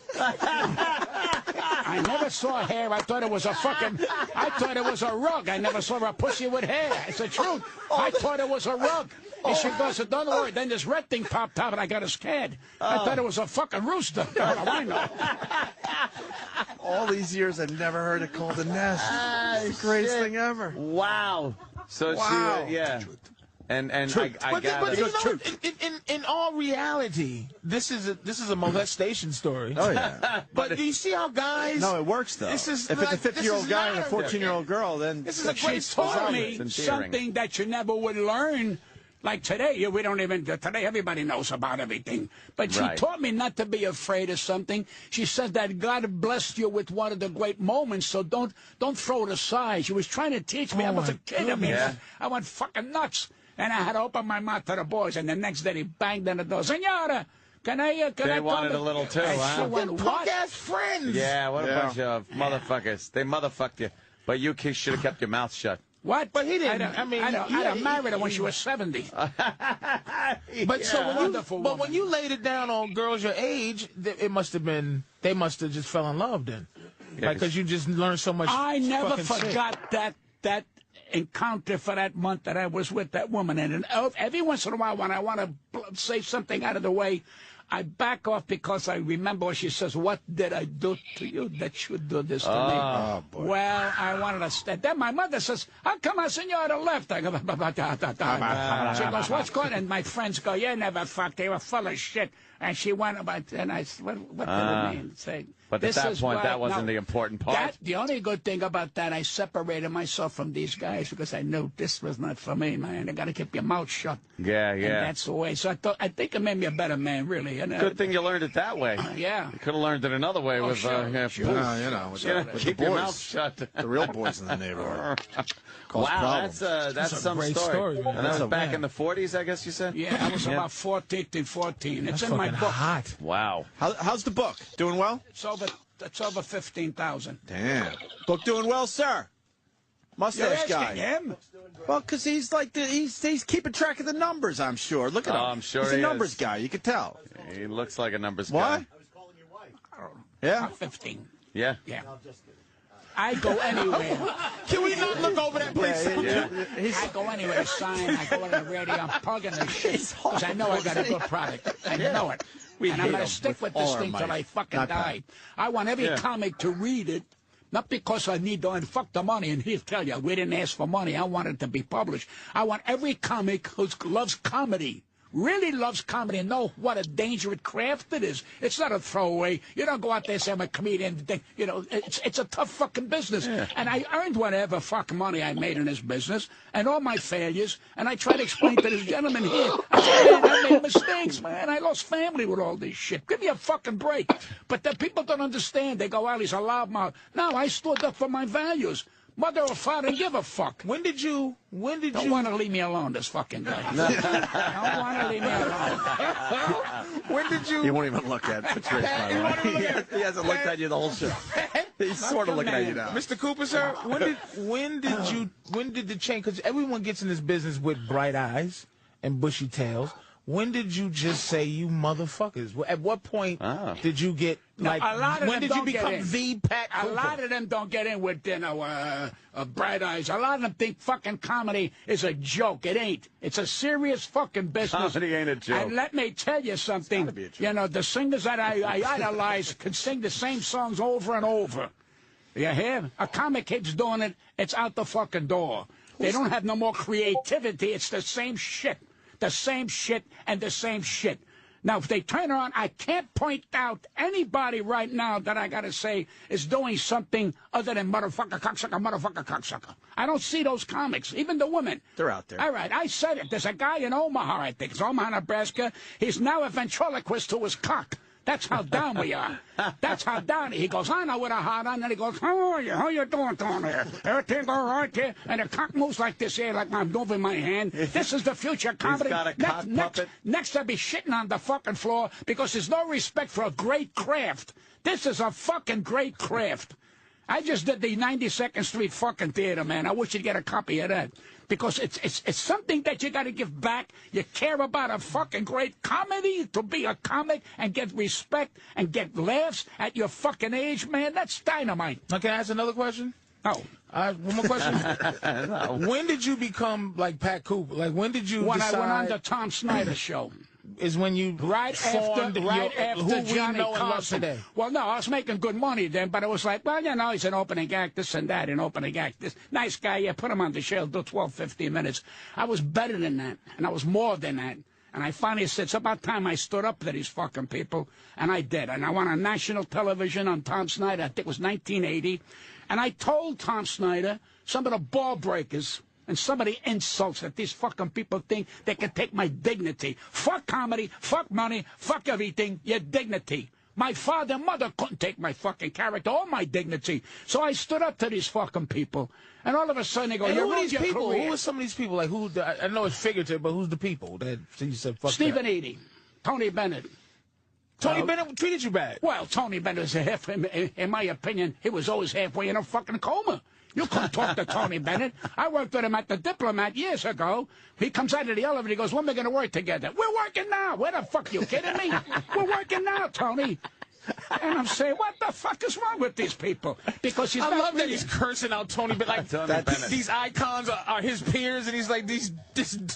I never saw hair. I thought it was a rug. I never saw a pussy with hair. It's the truth. I thought it was a rug. And she goes, don't worry. Then this red thing popped out, and I got scared. I thought it was a fucking rooster. What do I know? All these years, I've never heard it called a nest. It's the greatest thing ever. Wow. So wow. She, yeah. And I but in all reality, this is a molestation story. Oh yeah. But do you see how guys? No, it works though. This is if it's a 50-year-old guy and a 14-year-old girl, then this is a great She told story. me something that you never would learn. Like today, today everybody knows about everything. But she taught me not to be afraid of something. She said that God blessed you with one of the great moments, so don't throw it aside. She was trying to teach me. I was a kid. I went fucking nuts. And I had to open my mouth to the boys, and the next day they banged on the door. Senora, can I They wanted a little too, huh? Punk-ass friends. Yeah, what a bunch of motherfuckers. They motherfucked you. But you should have kept your mouth shut. What? But he didn't. I married her when she was 70. But when you laid it down on girls your age, they must have just fell in love then. Because you just learned so much. I never forgot shit. that encounter for that month that I was with that woman. And every once in a while when I want to say something out of the way, I back off because I remember what she says, what did I do to you that you do this to me? Oh, boy. Well, I wanted to stay. Then my mother says, how come I senora left? I go, she goes, what's going on? And my friends go, you never fucked. They were full of shit. And she went about, and I said, what did it mean? Say, but at that point, that wasn't the important part. The only good thing about that, I separated myself from these guys because I knew this was not for me, man. You got to keep your mouth shut. Yeah. And that's the way. So I think it made me a better man, really. And, good thing you learned it that way. Yeah. You could have learned it another way with, sure. with the keep your boys. mouth shut. The real boys in the neighborhood. Wow, that's some great story. man. And that was back in the 40s, I guess you said? Yeah, I was about 14 to 14. It's in my book. Hot. Wow. How's the book? Doing well? It's over 15,000. Damn. Book doing well, sir. Mustache guy. Him? Well, because he's like he's keeping track of the numbers, I'm sure. Look at him. I'm sure he's a he numbers is. guy. You could tell. He looks like a numbers What? guy. I don't know. Yeah. About 15. Yeah. Yeah. I go anywhere. Can we not look over that, please? I go anywhere, sign. I go on the radio. I'm plugging this shit because I know I got a good product. I know it. And I'm going to stick with this thing till I fucking die. I want every comic to read it. Not because I need to fuck the money, and he'll tell you, we didn't ask for money. I want it to be published. I want every comic who loves comedy, really loves comedy, and know what a dangerous craft it is. It's not a throwaway. You don't go out there and say, I'm a comedian. You know, it's a tough fucking business. Yeah. And I earned whatever fucking money I made in this business, and all my failures, and I try to explain to this gentleman here, I said, man, I made mistakes, man. I lost family with all this shit. Give me a fucking break. But the people don't understand. They go, well, he's a loudmouth. No, I stood up for my values. Mother or father, give a fuck. When did you don't want to leave me alone, this fucking guy. Don't want to leave me alone. When did you... He won't even look at Patrice, by the way. He hasn't looked at you the whole show. He's sort of looking at you now. Mr. Cooper, sir, when did the change... Because everyone gets in this business with bright eyes and bushy tails. When did you just say, you motherfuckers? At what point did you get, like, when did you become the Pat Cooper? A lot of them don't get in with, bright eyes. A lot of them think fucking comedy is a joke. It ain't. It's a serious fucking business. Comedy ain't a joke. And let me tell you something. You know, the singers that I idolize can sing the same songs over and over. You hear? A comic keeps doing it, it's out the fucking door. They don't have no more creativity. It's the same shit. The same shit and the same shit. Now, if they turn around, I can't point out anybody right now that I got to say is doing something other than motherfucker, cocksucker. I don't see those comics, even the women. They're out there. All right, I said it. There's a guy in Omaha, I think. It's Omaha, Nebraska. He's now a ventriloquist to his cock. That's how down we are. That's how down he goes. I know with a heart on, and he goes, how are you? How you doing down there? Everything all right here? And the cock moves like this here, like I'm moving my hand. This is the future comedy. He's got a cock puppet. Next, I'll be shitting on the fucking floor because there's no respect for a great craft. This is a fucking great craft. I just did the 92nd Street fucking theater, man. I wish you'd get a copy of that. Because it's something that you got to give back. You care about a fucking great comedy, to be a comic and get respect and get laughs at your fucking age, man. That's dynamite. Now, can I ask another question? Oh. One more question. No. When did you become like Pat Cooper? Like, when did you decide... I went on the Tom Snyder show. Is when you right after Johnny Carson. Well, no, I was making good money then, but it was like, well, you know, he's an opening act, this and that, an opening act. This nice guy, yeah, put him on the show, do 12, 15 minutes. I was better than that, and I was more than that. And I finally said, it's about time I stood up to these fucking people, and I did. And I went on national television on Tom Snyder, I think it was 1980, and I told Tom Snyder some of the ball breakers and some of the insults that these fucking people think they can take my dignity. Fuck comedy, fuck money, fuck everything, your dignity. My father and mother couldn't take my fucking character or my dignity. So I stood up to these fucking people. And all of a sudden they go, who are these people? Who are some of these people? Like, who? I know it's figurative, but who's the people that you said fuck Stephen Eady, Tony Bennett. Tony Bennett treated you bad. Well, Tony Bennett was in my opinion, he was always halfway in a fucking coma. You couldn't talk to Tony Bennett. I worked with him at the Diplomat years ago. He comes out of the elevator, he goes, when are we going to work together? We're working now. Where the fuck are you kidding me? We're working now, Tony. And I'm saying, what the fuck is wrong with these people? Because he's I love that he's cursing out Tony Bennett. Like, these icons are his peers, and he's like, this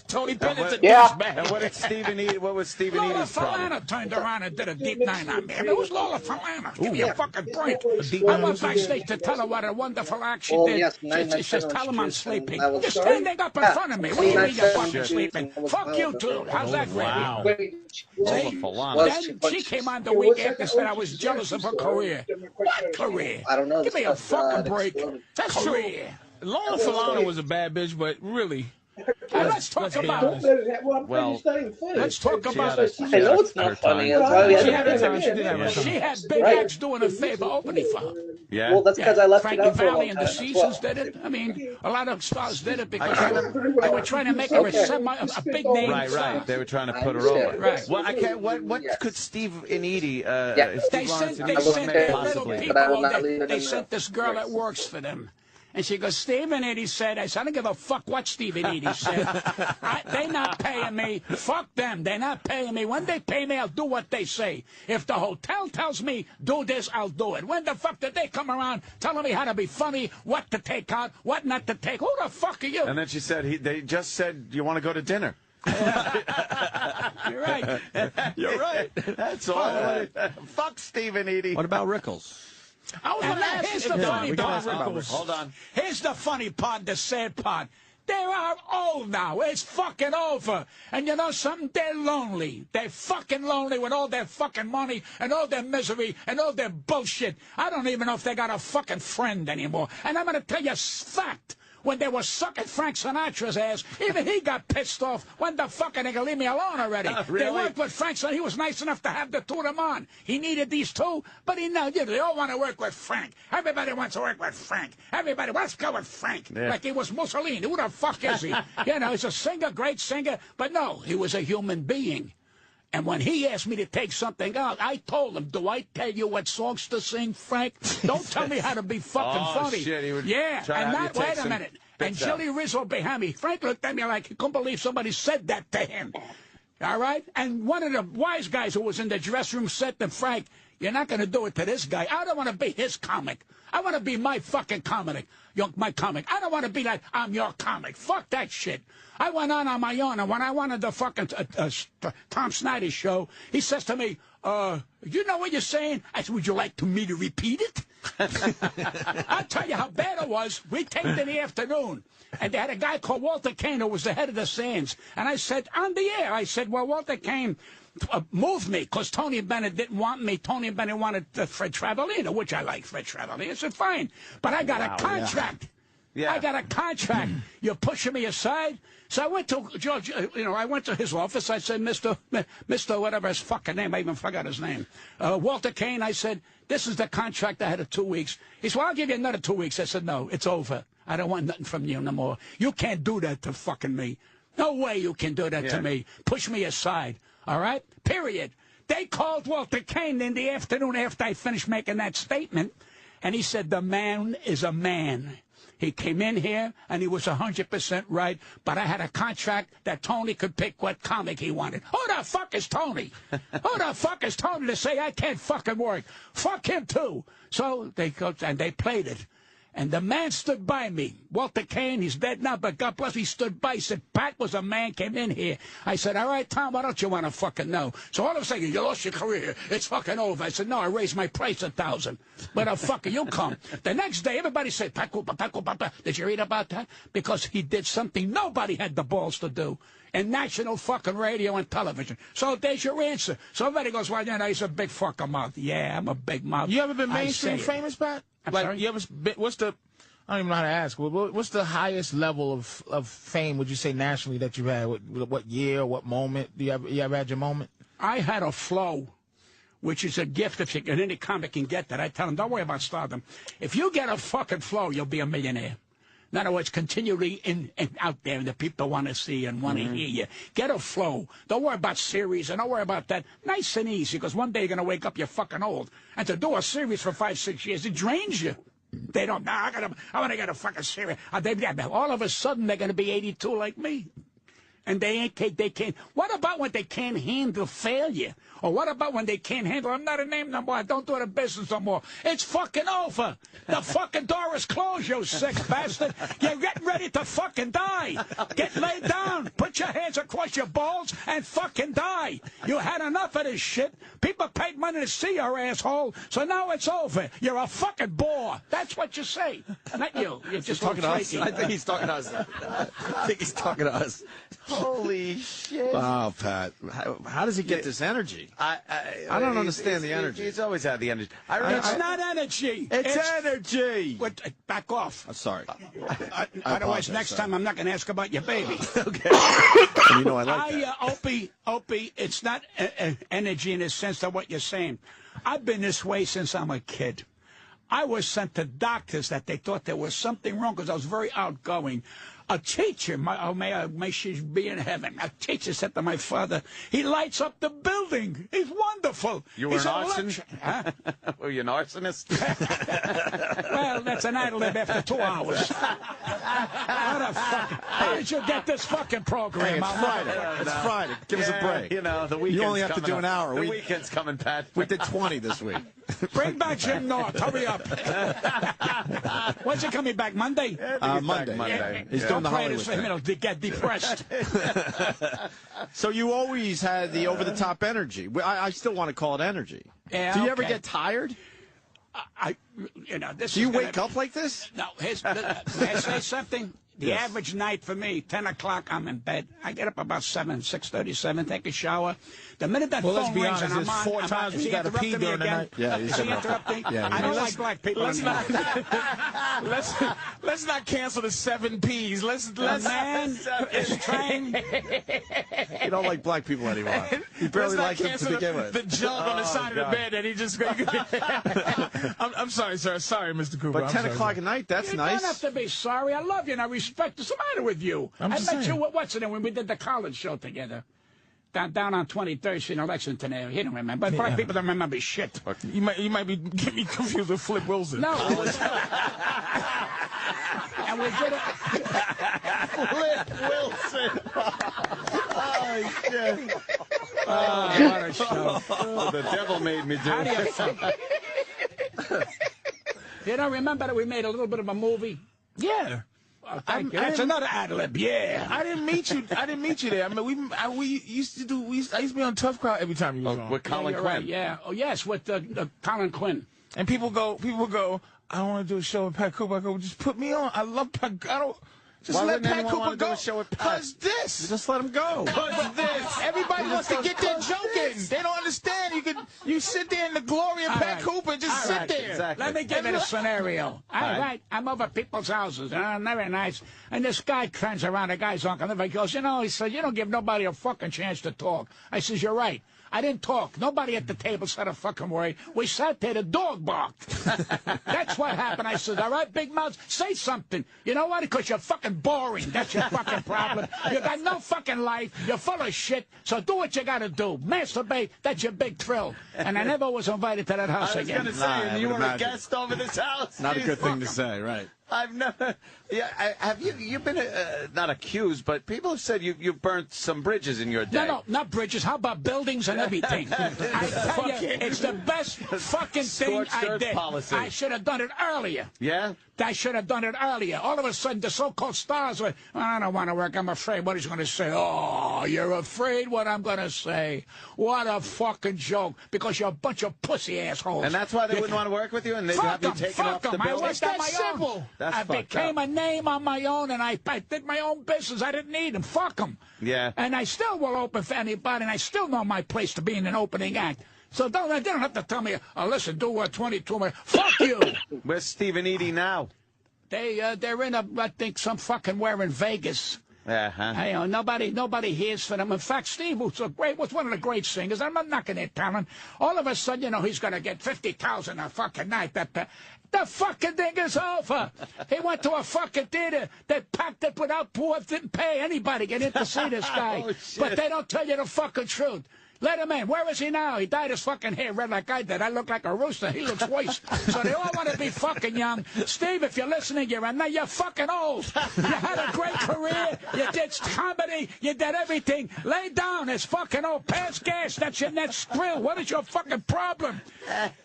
Tony Bennett's a douchebag. What was Stephen Eady's problem? Lola Falana turned around and did a deep nine on me. I mean, it was Lola Falana. Give me a fucking break. I went backstage to tell her what a wonderful act she did. She says, tell him I'm sleeping. You're standing up in front of me. What do you mean you're fucking sleeping? Fuck you, too. How's that, wow. Lola Falana. Then she came on the week after and said I was jealous of her career. What career? I don't know. Give me a fucking break. That's career. Lola Falana was a bad bitch, but really... let's talk about it. Well, let's talk about it. I know it's not funny. She had big acts doing a favor opening for her. Yeah. Well, that's because I left Frankie it out for a Valli long and time. the Seasons did it. I mean, a lot of stars did it because they were trying to make her a big name. Right. They were trying to put her over. Right. Well, I can't. What could Steve and Eady? They sent their little people over there. They sent this girl that works for them. And she goes, Stephen Edie said, I said, I don't give a fuck what Stephen Edie said. They not paying me. Fuck them. They're not paying me. When they pay me, I'll do what they say. If the hotel tells me, do this, I'll do it. When the fuck did they come around telling me how to be funny, what to take out, what not to take? Who the fuck are you? And then she said, they just said, you want to go to dinner? You're right. You're right. That's all right. Fuck Stephen Edie. What about Rickles? Here's the funny part. Hold on. Here's the funny part, the sad part. They are old now. It's fucking over. And you know something? They're lonely. They're fucking lonely with all their fucking money and all their misery and all their bullshit. I don't even know if they got a fucking friend anymore. And I'm going to tell you a fact. When they were sucking Frank Sinatra's ass, even he got pissed off. When the fuck are they going to leave me alone already? Really? They worked with Frank, so he was nice enough to have the two of them on. He needed these two, but they all want to work with Frank. Everybody wants to work with Frank. Everybody, let's go with Frank. Yeah. Like he was Mussolini. Who the fuck is he? You know, he's a singer, great singer, but no, he was a human being. And when he asked me to take something out, I told him, do I tell you what songs to sing, Frank? Don't tell me how to be fucking funny. Shit, he would yeah, and not, wait a minute. And Jilly Rizzo behind me. Frank looked at me like he couldn't believe somebody said that to him. All right? And one of the wise guys who was in the dressing room said to Frank, you're not going to do it to this guy. I don't want to be his comic. I want to be my fucking comic. My comic. I don't want to be like, I'm your comic. Fuck that shit. I went on my own, and when I wanted the fucking Tom Snyder show, he says to me, you know what you're saying? I said, would you like me to repeat it? I'll tell you how bad it was. We taped in the afternoon, and they had a guy called Walter Kane who was the head of the Sands. And I said, on the air, I said, well, Walter Kane moved me because Tony Bennett didn't want me. Tony Bennett wanted Fred Travelino, which I like Fred Travelino. I said, fine, but I got a contract. Yeah. I got a contract. You're pushing me aside. So I went to George, I went to his office. I said, Mr. whatever his fucking name, I even forgot his name. Walter Kane, I said, this is the contract I had of 2 weeks. He said, well, I'll give you another 2 weeks. I said, no, it's over. I don't want nothing from you no more. You can't do that to fucking me. No way you can do that to me. Push me aside. All right? Period. They called Walter Kane in the afternoon after I finished making that statement, and he said, the man is a man. He came in here, and he was 100% right, but I had a contract that Tony could pick what comic he wanted. Who the fuck is Tony? Who the fuck is Tony to say I can't fucking work? Fuck him, too. So they played it. And the man stood by me. Walter Kane, he's dead now, but God bless, he stood by. He said, Pat was a man, came in here. I said, all right, Tom, why don't you want to fucking know? So all of a sudden, you lost your career. It's fucking over. I said, no, I raised my price 1,000. But fucker, you come. The next day, everybody said, Paco, did you read about that? Because he did something nobody had the balls to do. And national fucking radio and television. So there's your answer. So everybody goes, well, he's a big fucking mouth. Yeah, I'm a big mouth. You ever been mainstream famous, Pat? Like, you ever been, I don't even know how to ask. What's the highest level of fame, would you say, nationally that you had? What year, what moment? You ever had your moment? I had a flow, which is a gift if any comic can get that. I tell them, don't worry about stardom. If you get a fucking flow, you'll be a millionaire. In other words, continually out there, and the people want to see and want to hear you. Get a flow. Don't worry about series, and don't worry about that. Nice and easy, because one day you're going to wake up, you're fucking old. And to do a series for 5-6 years, it drains you. They don't. No, I want to get a fucking series. All of a sudden, they're going to be 82 like me. And they can't. What about when they can't handle failure? Or what about when they can't handle, I'm not a name no more, I don't do the business no more. It's fucking over. The fucking door is closed, you sick bastard. You're getting ready to fucking die. Get laid down. Put your hands across your balls and fucking die. You had enough of this shit. People paid money to see your asshole, so now it's over. You're a fucking bore. That's what you say. Not you. You're just talking to us. I think he's talking to us. I think he's talking to us. Holy shit. Wow, Pat. How does he get this energy? I don't understand the energy. He's always had the energy. It's not energy. It's energy. Back off. I'm sorry. Otherwise, next time I'm not going to ask about your baby. Okay. You know I like that. Opie, it's not energy in the sense of what you're saying. I've been this way since I'm a kid. I was sent to doctors that they thought there was something wrong because I was very outgoing. A teacher, may she be in heaven, a teacher said to my father, he lights up the building. He's wonderful. wonderful. You were He's an arson? Huh? Were you an arsonist? Well, that's an ad-lib after 2 hours. What a fuck. How did you get this fucking program? Hey, it's Friday. It's Friday. Give us a break. You know, the weekend's You only have to do an hour. The weekend's coming, Pat. We did 20 this week. Bring back Jim North. Hurry up. When's he coming back? Monday? Monday. He's doing the play Hollywood this for him. He'll get depressed. So you always had the over-the-top energy. I still want to call it energy. Yeah, Do you ever get tired? This. Do you wake up like this? No. May I say something? The average night for me, 10 o'clock, I'm in bed. I get up about 6:37, take a shower. The minute that phone rings and I'm on, 4 times you got to pee during the night. Yeah, is he interrupting? Yeah, I don't like black people anymore. Let's not cancel the 7 Ps. Let's man is trying. You don't like black people anymore. You barely like them to begin with. The jug on the side of the bed that he just. I'm sorry, sir. Sorry, Mr. Cooper. But 10 o'clock at night, that's nice. You don't have to be sorry. I love you and I respect you. What's the matter with you? I met you, what's it, when we did the college show together. Down on 23rd Street in Lexington area. He don't remember. Black people don't remember shit. You might be getting me confused with Flip Wilson. No. And we did it. Flip Wilson. Oh, shit. Oh, what a show. The devil made me do it. You don't remember that we made a little bit of a movie? Yeah. Thank you. That's another ad-lib. Yeah. I didn't meet you there. I mean, I used to be on Tough Crowd every time you was on. With Colin Quinn. Right, yeah. Oh, yes, with Colin Quinn. And people go, I don't want to do a show with Pat Cooper. I go, just put me on. I love Pat. I don't. Just let Pat Cooper go. Cause this. Just let him go. Cause this. Everybody wants to get their joke in. They don't understand. You sit there in the glory of Pat Cooper and just sit there. Exactly. Let me give you a scenario. All right. I'm over people's houses. Very nice. And this guy turns around. The guy's uncle. He goes, he said, you don't give nobody a fucking chance to talk. I says, you're right. I didn't talk. Nobody at the table said a fucking word. We sat there, the dog barked. That's what happened. I said, all right, big mouth, say something. You know what? Because you're fucking boring. That's your fucking problem. You got no fucking life. You're full of shit. So do what you got to do. Masturbate. That's your big thrill. And I never was invited to that house again. I was going to say, you were a guest over this house. Not a good thing to say, right? I've never. Yeah, have you? You've been not accused, but people have said you burnt some bridges in your day. No, not bridges. How about buildings and everything? I tell you, it's the best fucking thing I did. Policy. I should have done it earlier. Yeah. I should have done it earlier. All of a sudden, the so-called stars were, I don't want to work. I'm afraid what he's going to say. Oh, you're afraid what I'm going to say. What a fucking joke. Because you're a bunch of pussy assholes. And that's why they wouldn't want to work with you, and they'd have you taken off the building? I worked on my own. I became a name on my own, and I did my own business. I didn't need them. Fuck them. Yeah. And I still will open for anybody, and I still know my place to be in an opening act. So they don't have to tell me, listen, do 22 minutes. Fuck you. Where's Steve and Edie now? They're in I think some fucking where in Vegas. Uh-huh. Nobody hears from them. In fact, Steve was one of the great singers. I'm not knocking their talent. All of a sudden, he's going to get $50,000 a fucking night. The fucking thing is over. He went to a fucking theater. They packed it without poor, didn't pay anybody to get in to see this guy. But they don't tell you the fucking truth. Let him in. Where is he now? He dyed his fucking hair red like I did. I look like a rooster. He looks worse. So they all want to be fucking young. Steve, if you're listening, you're fucking old. You had a great career. You did comedy. You did everything. Lay down. It's fucking old. Pass gas. That's your next thrill. What is your fucking problem?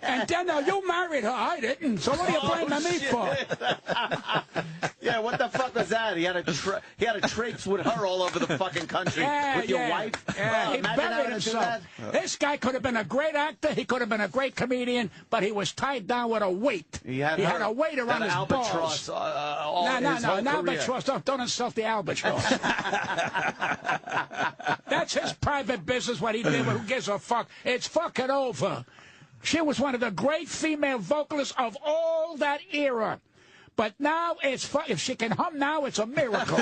And then you married her. I didn't. So what are you blaming me for? Yeah, what the fuck was that? He had a traipse with her all over the fucking country with your wife. Yeah, he buried himself. This guy could have been a great actor. He could have been a great comedian, but he was tied down with a weight. He had a weight around his balls. No, an albatross. Don't insult the albatross. That's his private business, what he did, but who gives a fuck? It's fucking over. She was one of the great female vocalists of all that era. But now if she can hum now, it's a miracle.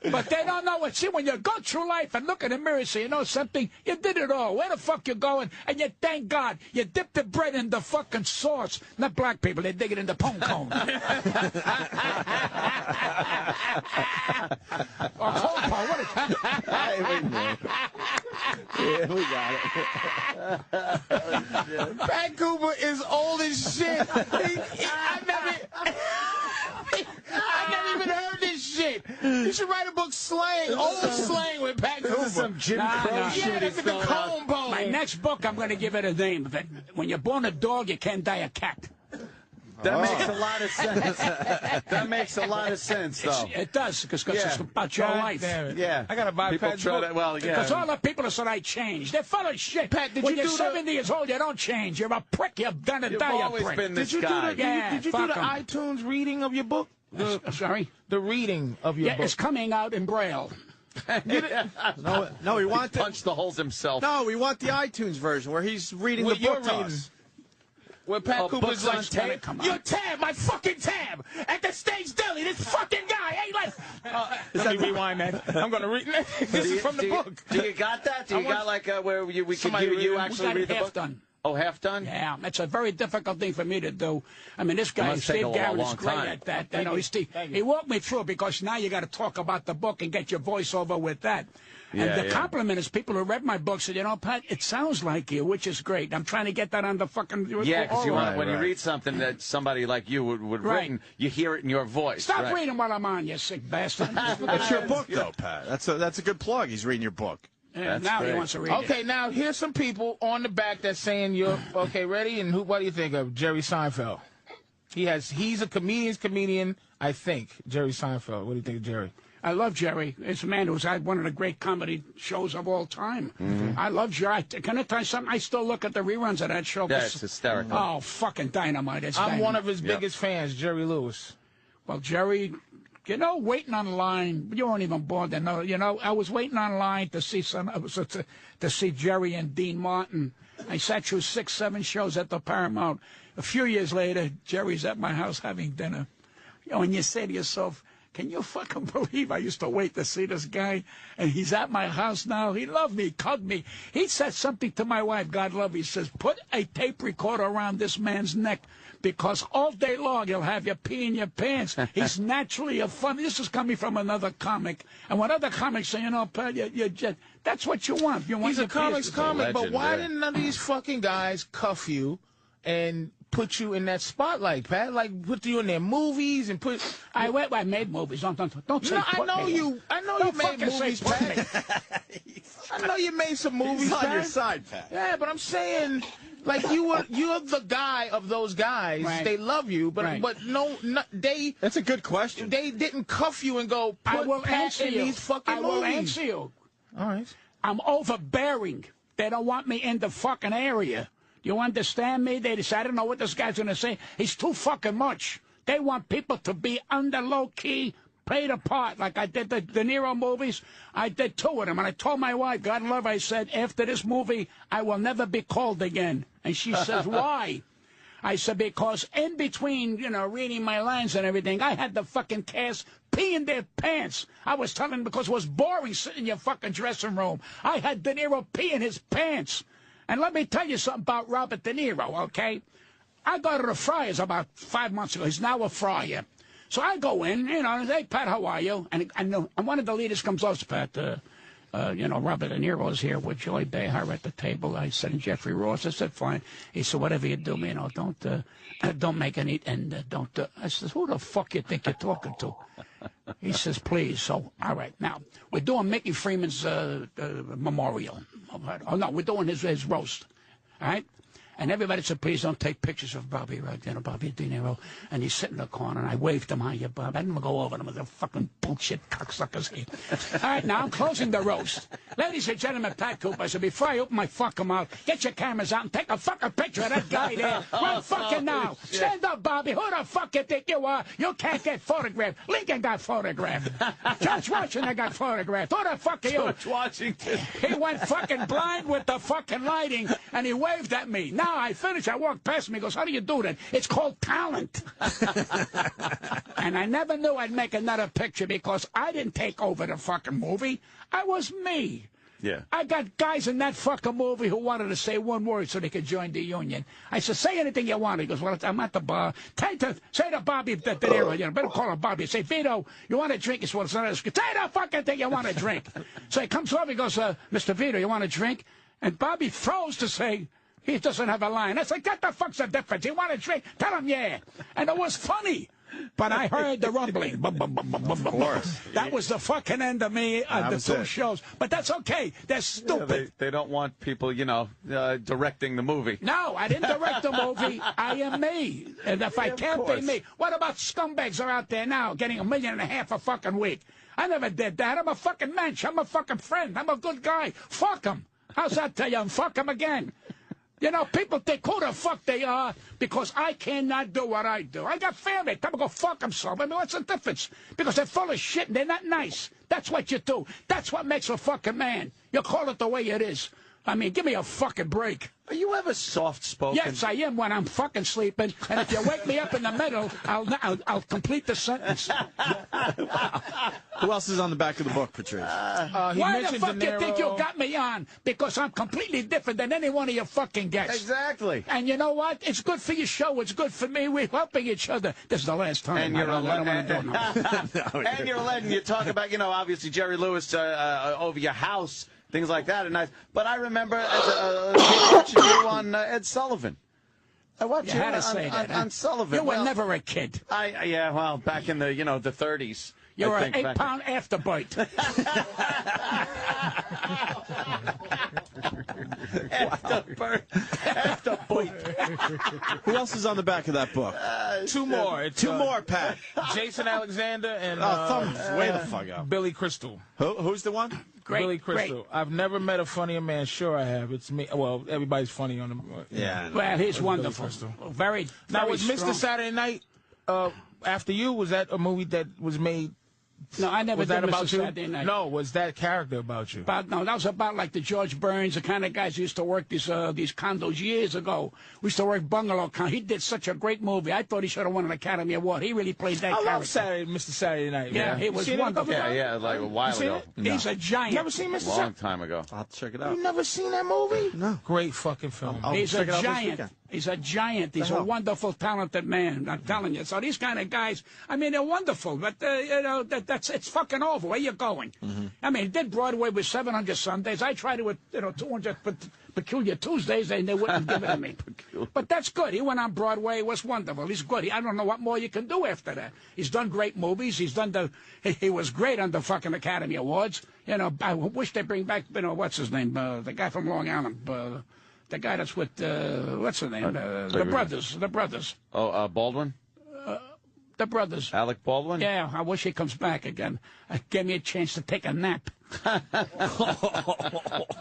But they don't know it. See, when you go through life and look in the mirror, so you know something, you did it all. Where the fuck you going? And you thank God. You dip the bread in the fucking sauce. Not black people, they dig it in the pone cone. Or cold pone, what is that? Yeah, we got it. Pat Cooper is old as shit. I never even heard this shit. You should write a book, slang, old slang with Pat Cooper. This is some Jim Crow shit. Yeah, that's the comb bone. My next book, I'm going to give it a name. When you're born a dog, you can't die a cat. That makes a lot of sense. That makes a lot of sense, though. It does, because it's about your life. Yeah. I got to buy People Pat's try book. to, well, yeah. Because all the people that said I changed, they're full of shit. Pat, did when you you're do 70 years old, you don't change. You're a prick. You're gonna You've die a always prick. been this Did you guy. did you do the iTunes reading of your book? Sorry? The reading of your book. It's coming out in Braille. No, we want the Punch the holes himself. No, we want the iTunes version where he's reading With the book your to reading. us. Where Pat Cooper's books on like, tape come your out. tab, my fucking tab, at the Stage Deli. This fucking guy ain't like. Let me rewind that. I'm gonna read. This is from the book. Do you got that? Do you got like where we could Somebody hear you read it. actually We got read it the half book? done. Oh, half done? Yeah, it's a very difficult thing for me to do. I mean, this guy, must take Steve a Garrett, is long great time. at that. Thank You know, you. Steve, Thank you. he walked me through because now you got to talk about the book and get your voiceover with that. And Yeah, the yeah. compliment is people who read my book said, you know, Pat, it sounds like you, which is great. I'm trying to get that on the fucking... Yeah, because you want, Right, when you right. read something that somebody like you would Right. written, you hear it in your voice. Stop right. reading while I'm on, you sick bastard. It's your book, though, Pat. That's a good plug. He's reading your book. And That's now he great. wants to read Okay, it. now here's some people on the back that's saying you're okay. Ready? And what do you think of Jerry Seinfeld? He's a comedian. I think Jerry Seinfeld. What do you think of Jerry? I love Jerry. It's a man who's had one of the great comedy shows of all time. Mm-hmm. I love Jerry. Can I tell you something? I still look at the reruns of that show. Yeah, it's hysterical. Oh, fucking dynamite. It's I'm dynamite. one of his biggest fans, Jerry Lewis. Well, Jerry, you know, waiting on line. You weren't even born to know. You know, I was waiting on line to see to see Jerry and Dean Martin. I sat through 6, 7 shows at the Paramount. A few years later, Jerry's at my house having dinner. You know, and you say to yourself, can you fucking believe I used to wait to see this guy, and he's at my house now? He loved me, hugged me. He said something to my wife, God love her. He says, put a tape recorder around this man's neck, because all day long he'll have you pee in your pants. He's naturally a fun. This is coming from another comic. And when other comics say, you know, Pat, you just, that's what you want. You want He's a your comics penis. comic, but legend, why yeah. didn't none of these fucking guys cuff you and put you in that spotlight, Pat? Like put you in their movies and put. I made movies. Don't say No, I put know me. you. I know Don't you made fucking say movies, put Pat. I know you made some movies, He's on Pat. your side, Pat. Yeah, but I'm saying, like you're the guy of those guys. Right. They love you, but Right. they. That's a good question. They didn't cuff you and go I put will Pat answer in you. these fucking I movies. will answer you. All right. I'm overbearing. They don't want me in the fucking area. You understand me? They decide, I don't know what this guy's going to say. He's too fucking much. They want people to be under low-key, played a part. Like I did the De Niro movies. I did 2 of them. And I told my wife, God love her, I said, after this movie, I will never be called again. And she says, why? I said, because in between, you know, reading my lines and everything, I had the fucking cast pee in their pants. I was telling them because it was boring sitting in your fucking dressing room. I had De Niro pee in his pants. And let me tell you something about Robert De Niro, okay? I got to the Friars about 5 months ago. He's now a Friar. So I go in, you know, and hey, Pat, how are you? And one of the leaders comes up, Pat, you know, Robert De Niro is here with Joy Behar at the table. I said, and Jeffrey Ross. I said, fine. He said, whatever you do, you know, don't make any, and don't. I said, who the fuck you think you're talking to? He says, please. So, all right. Now, we're doing Mickey Freeman's memorial. Oh, no, we're doing his roast. All right? And everybody said, please don't take pictures of Bobby, right? You know, Bobby De Niro. And he's sitting in the corner, and I waved him, hiya, Bob. I didn't go over them. They're fucking bullshit cocksuckers here. All right, now I'm closing the roast. Ladies and gentlemen, Pat Cooper, I said, before I open my fucking mouth, get your cameras out and take a fucking picture of that guy there. Right fucking now. Stand up, Bobby. Who the fuck you think you are? You can't get photographed. Lincoln got photographed. George Washington got photographed. Who the fuck are you? George Washington. He went fucking blind with the fucking lighting, and he waved at me. Now I finished. I walked past him. He goes, how do you do that? It's called talent. And I never knew I'd make another picture because I didn't take over the fucking movie. I was me. Yeah. I got guys in that fucking movie who wanted to say one word so they could join the union. I said, say anything you want. He goes, well, I'm at the bar. Say to Bobby, better call him Bobby. Say, Vito, you want a drink? He says, well, it's not a... Say the fucking thing you want to drink. So he comes over, he goes, Mr. Vito, you want a drink? And Bobby froze to say, he doesn't have a line. I said, what the fuck's the difference? You want a drink? Tell him, yeah. And it was funny. But I heard the rumbling. Of course. That was the fucking end of me on the two shows. But that's okay. They're stupid. Yeah, they don't want people, directing the movie. No, I didn't direct the movie. I am me. And if I can't be me, what about scumbags are out there now getting $1.5 million a fucking week? I never did that. I'm a fucking mensch. I'm a fucking friend. I'm a good guy. Fuck them. How's that tell you? Fuck them again. People think who the fuck they are because I cannot do what I do. I got family. Tell them to go fuck themselves. I mean, what's the difference? Because they're full of shit and they're not nice. That's what you do. That's what makes a fucking man. You call it the way it is. I mean, give me a fucking break. Are you ever soft-spoken? Yes, I am when I'm fucking sleeping. And if you wake me up in the middle, I'll complete the sentence. Who else is on the back of the book, Patrice? Why the fuck you think you got me on? Because I'm completely different than any one of your fucking guests. Exactly. And you know what? It's good for your show. It's good for me. We're helping each other. This is the last time. And you're and you're letting you talk about, obviously Jerry Lewis over your house. Things like that, but I remember as a kid watching you on Ed Sullivan. I watched you on Sullivan. You were never a kid. Well, back in the the 30s. You were an 8-pound afterbite. Who else is on the back of that book? Two more. Two more, Pat. Jason Alexander and thumbs way the fuck up. Billy Crystal. Who's the one? Billy Crystal. Great. I've never met a funnier man. Sure, I have. It's me. Well, everybody's funny on the. Yeah. Well, he's wonderful. Very. Now, was strong. Mr. Saturday Night After You? Was that a movie that was made? No, I never was did that about Mr. you? Saturday Night. No, was that character about you? No, that was about like the George Burns, the kind of guys who used to work these condos years ago. We used to work bungalow condos. He did such a great movie. I thought he should have won an Academy Award. He really played that character. I love Mr. Saturday Night. Yeah, man. he was wonderful. Yeah, like a while ago. He's a giant. You never seen Mr. Long time ago. I'll check it out. You never seen that movie? No. Great fucking film. He's a giant. He's a giant. He's a wonderful, talented man. I'm telling you. So these kind of guys, I mean, they're wonderful. But it's fucking over. Where you going? I mean, he did Broadway with 700 Sundays. I tried it with 200 Peculiar Tuesdays, and they wouldn't give it to me. But that's good. He went on Broadway. It was wonderful. He's good. I don't know what more you can do after that. He's done great movies. He was great on the fucking Academy Awards. I wish they bring back, what's his name? The guy from Long Island. The guy that's with, what's the name? The brothers. Oh, Baldwin? The brothers. Alec Baldwin? Yeah, I wish he comes back again. Gave me a chance to take a nap.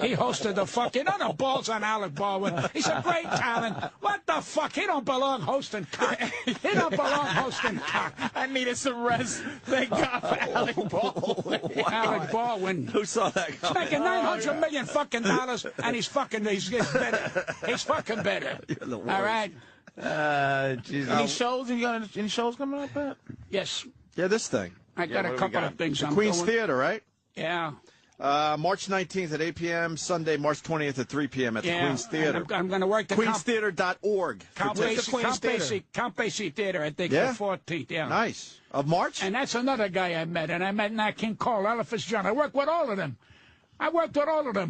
He hosted the fucking, no balls on Alec Baldwin. He's a great talent. What the fuck? He don't belong hosting cock. He don't belong hosting cock. I needed some rest. Thank God for Alec Baldwin. Wow. Alec Baldwin. Who saw that He's making $900 million fucking dollars, and he's better. He's fucking better. All right. Any shows? You got any shows coming up, Pat? Yes. Yeah, this thing. I got a couple of things. The Queen's Theater, right? Yeah. March 19th at 8 p.m., Sunday, March 20th at 3 p.m. at the Queen's Theater. I'm going to work the queenstheater.org. Count Basie Theater, I think, the 14th. Yeah. Nice. Of March? And that's another guy I met. And I met Nat King Cole, Ella Fitzgerald. I worked with all of them.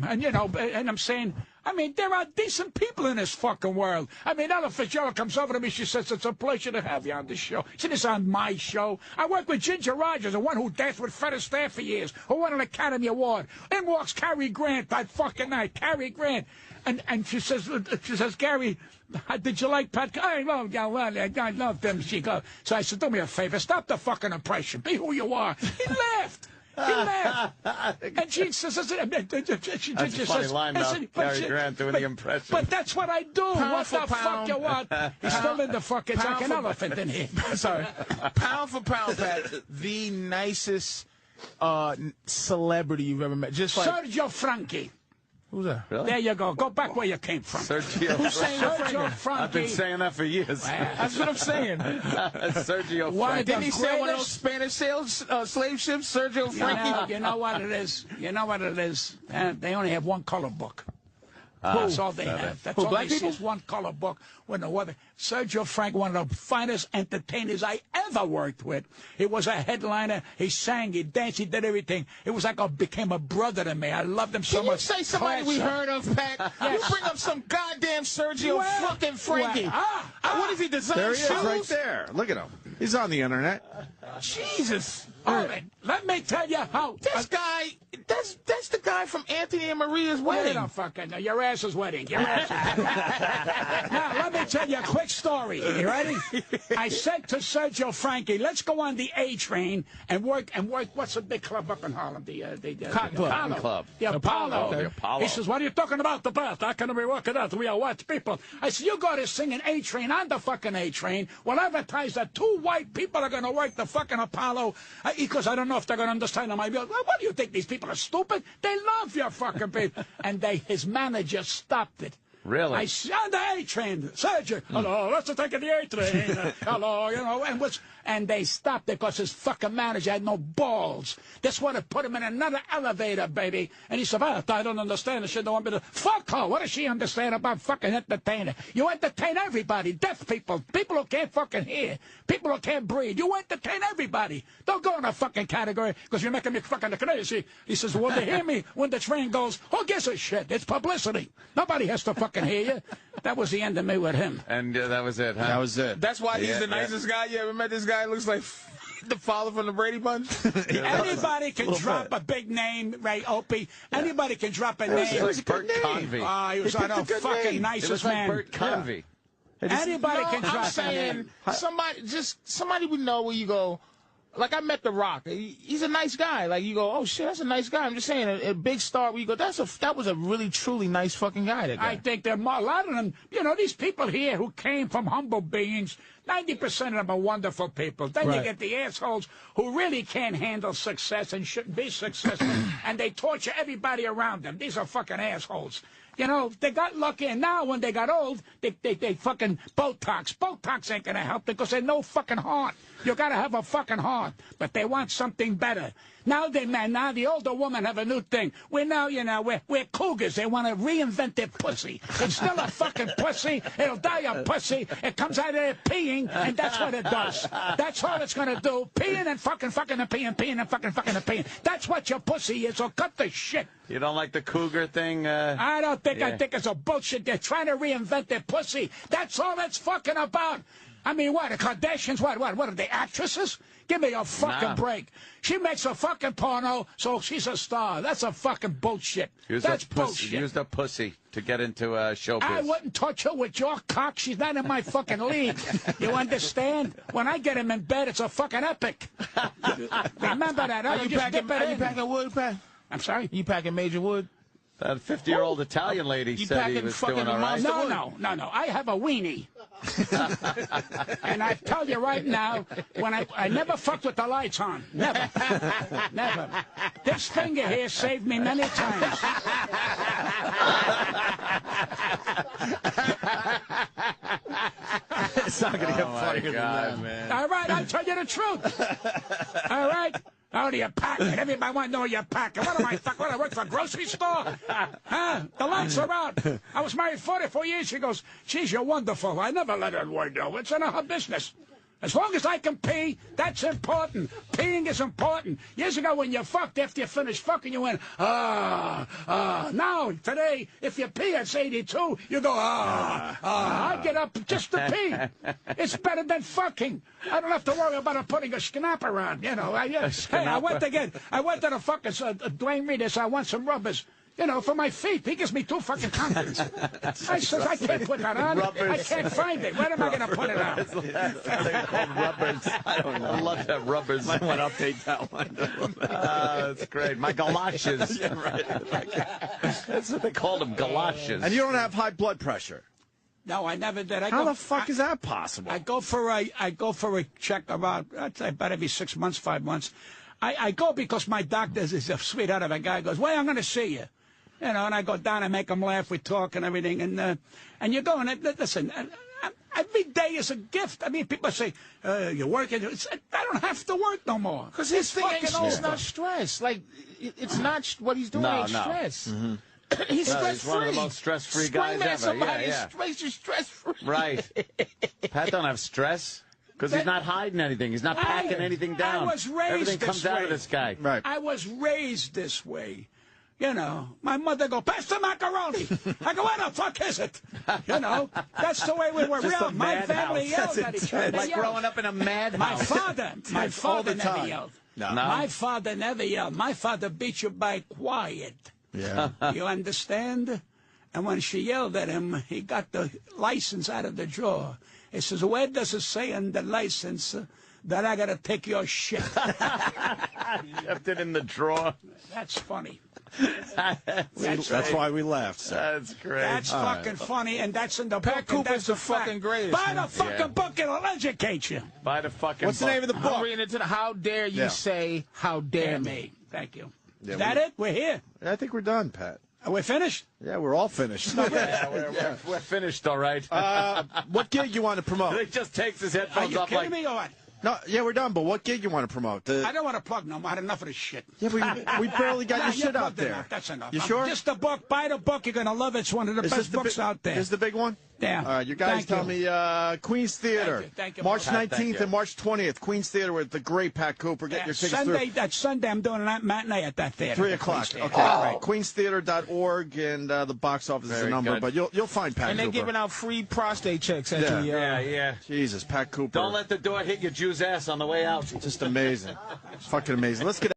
And, and I'm saying, there are decent people in this fucking world. Ella Fitzgerald comes over to me. She says, it's a pleasure to have you on the show. She said, it's on my show. I work with Ginger Rogers, the one who danced with Fred Astaire for years, who won an Academy Award. In walks Cary Grant that fucking night. Cary Grant. And she says, Gary, did you like Pat? I love them. She goes. So I said, do me a favor. Stop the fucking impression. Be who you are. He laughed. He laughed. And she says, that's a funny line about Cary Grant doing the impression. But that's what I do. What the fuck you want? He's still in the fucking, it's like an elephant in here. Sorry. Pound for pound, Pat, the nicest celebrity you've ever met. Just like Sergio Franchi. Who's that? Really? There you go. Go back where you came from. Sergio Frankie. I've been saying that for years. That's what I'm saying. Sergio Why Frankie. didn't he say one of those Spanish slave ships, Sergio Frankie? You know what it is? You know what it is? They only have one color book. That's all they have. That's all black they people? see is one color book. When the weather. Sergio Frank, one of the finest entertainers I ever worked with. He was a headliner. He sang, he danced, he did everything. It was like became a brother to me. I loved him so much. Can you say somebody we heard of, Pat? You bring up some goddamn Sergio fucking Frankie. What is he designing? There he is, right there. Look at him. He's on the internet. Jesus. All right, let me tell you how. This guy, that's the guy from Anthony and Maria's wedding. No, fucking, your ass's wedding. Your ass's. Now, let me tell you a quick story. You ready? I said to Sergio Frankie, let's go on the A train and work. What's the big club up in Harlem? The Cotton Club. The Apollo. The Apollo. He says, what are you talking about the best? How can we work it out? We are what people? I said, you go to sing an A train on the fucking A train. We'll advertise that 2 white people are going to work the fucking Apollo. Because I don't know if they're going to understand them. I go, well, what do you think? These people are stupid? They love your fucking people. And his manager stopped it. Really? I on the A train, Sergio. Hello, let's take the A train. Hello, you know, and they stopped it because his fucking manager had no balls. That's why they put him in another elevator, baby. And he said, well, I don't understand. She don't want me to. Fuck her. What does she understand about fucking entertainer? You entertain everybody. Deaf people, people who can't fucking hear, people who can't breathe. You entertain everybody. Don't go in a fucking category because you're making me fucking crazy. He says, well, they hear me when the train goes. Who gives a shit? It's publicity. Nobody has to fucking hear you. That was the end of me with him. And that was it, huh? That was it. That's why he's the nicest guy you ever met. This guy looks like the father from the Brady Bunch. Anybody can drop a big name, Ray Opie. Anybody can drop a name. It was like Bert Convy. He was a fucking nicest man. It was like Bert Convy. Anybody can drop I'm saying somebody would know where you go. Like, I met The Rock. He's a nice guy. Like, you go, oh, shit, that's a nice guy. I'm just saying, a big star where you go, that was a really, truly nice fucking guy, that guy. I think a lot of them, you know, these people here who came from humble beings, 90% of them are wonderful people. Then you get the assholes who really can't handle success and shouldn't be successful, and they torture everybody around them. These are fucking assholes. You know, they got lucky, and now when they got old, they fucking Botox. Botox ain't gonna help because they no fucking heart. You gotta have a fucking heart, but they want something better. Now the older women have a new thing. We're cougars. They want to reinvent their pussy. It's still a fucking pussy. It'll die a pussy. It comes out of there peeing, and that's what it does. That's all it's gonna do. Peeing and fucking and peeing and fucking and peeing. That's what your pussy is. So cut the shit. You don't like the cougar thing? I don't think. I think it's a bullshit. They're trying to reinvent their pussy. That's all it's fucking about. I mean, what? The Kardashians? What are they, actresses? Give me a fucking break. She makes a fucking porno, so she's a star. That's a fucking bullshit. That's bullshit. Used a pussy to get into showbiz. I wouldn't touch her with your cock. She's not in my fucking league. You understand? When I get him in bed, it's a fucking epic. Remember that? Are you packing wood, Pat? I'm sorry? You packing major wood? That 50-year-old Italian lady said he was doing all right. No. I have a weenie. And I tell you right now, when I never fucked with the lights on. Never. Never. This finger here saved me many times. It's not going to get funnier than that, man. All right, I'll tell you the truth. All right? How do you pack it? Everybody want to know you're packing. What am I fuck? What, I work for a grocery store? Huh? The lights are out. I was married 44 years. She goes, geez, you're wonderful. I never let her word know. It's none of her business. As long as I can pee, that's important. Peeing is important. Years ago when you fucked, after you finished fucking, you went, Now, today, if you pee at 82, you go, I get up just to pee. It's better than fucking. I don't have to worry about putting a schnapper on, you know. I went to the fucking Dwayne Reedus. I want some rubbers. You know, for my feet. He gives me 2 fucking confidence. I says, I can't put that on. Rubbers. I can't find it. Where am I going to put it on? They're called rubbers. I don't know. I love that rubbers. Might want to update that one. That's great. My galoshes. Yeah, right. That's what they called them, galoshes. And you don't have high blood pressure. No, I never did. How the fuck is that possible? I go for a check about every 6 months, 5 months. I go because my doctor is a sweetheart of a guy. Goes, well, I'm going to see you. You know, and I go down and make them laugh. We talk and everything. And you go and listen. Every day is a gift. I mean, people say, you're working. I don't have to work no more. Because his thing is not stress. Like, it's not what he's doing ain't stress. Mm-hmm. He's stress-free. He's one of the most stress-free guys ever. He's stress-free. Right. Pat don't have stress. Because he's not hiding anything. He's not packing anything down. I was raised Everything comes out of this guy. Right. I was raised this way. You know, my mother go, pass the macaroni. I go, what the fuck is it? You know, that's the way we were. My family yelled at each other. Like growing up in a madhouse. My father never yelled. No. My father never yelled. My father beat you by quiet. Yeah. You understand? And when she yelled at him, he got the license out of the drawer. He says, where does it say in the license that I got to take your shit? Left it in the drawer. That's funny. That's why we laughed. That's great. That's fucking funny, and that's in the book. Pat Cooper's the fucking greatest. Buy the fucking book, it'll educate you. Buy the fucking What's the name of the book? I'm reading it to the How Dare You Say, How Dare Me. Thank you. Yeah, Is that it? We're here. I think we're done, Pat. Are we finished? Yeah, we're all finished. We're finished, all right. What gig you want to promote? He just takes his Are headphones you off kidding like... me or what? No, yeah, we're done. But what gig you want to promote? I don't want to plug no more. I had enough of this shit. Yeah, we barely got your shit out there. Enough. That's enough. You sure? Just the book. Buy the book. You're going to love it. It's one of the best books out there. Is the big one? Yeah. All right, you guys tell me Queens Theater. Thank you. March 19th and March 20th. Queens Theater with the great Pat Cooper. Get your tickets through. That's Sunday. I'm doing a matinee at that theater. 3 o'clock. Okay. Right. Queenstheater.org, and the box office is the number. But you'll find Pat Cooper. And they're giving out free prostate checks at the... Yeah. Jesus, Pat Cooper. Don't let the door hit your Jew's ass on the way out. Just amazing. Fucking amazing. Let's get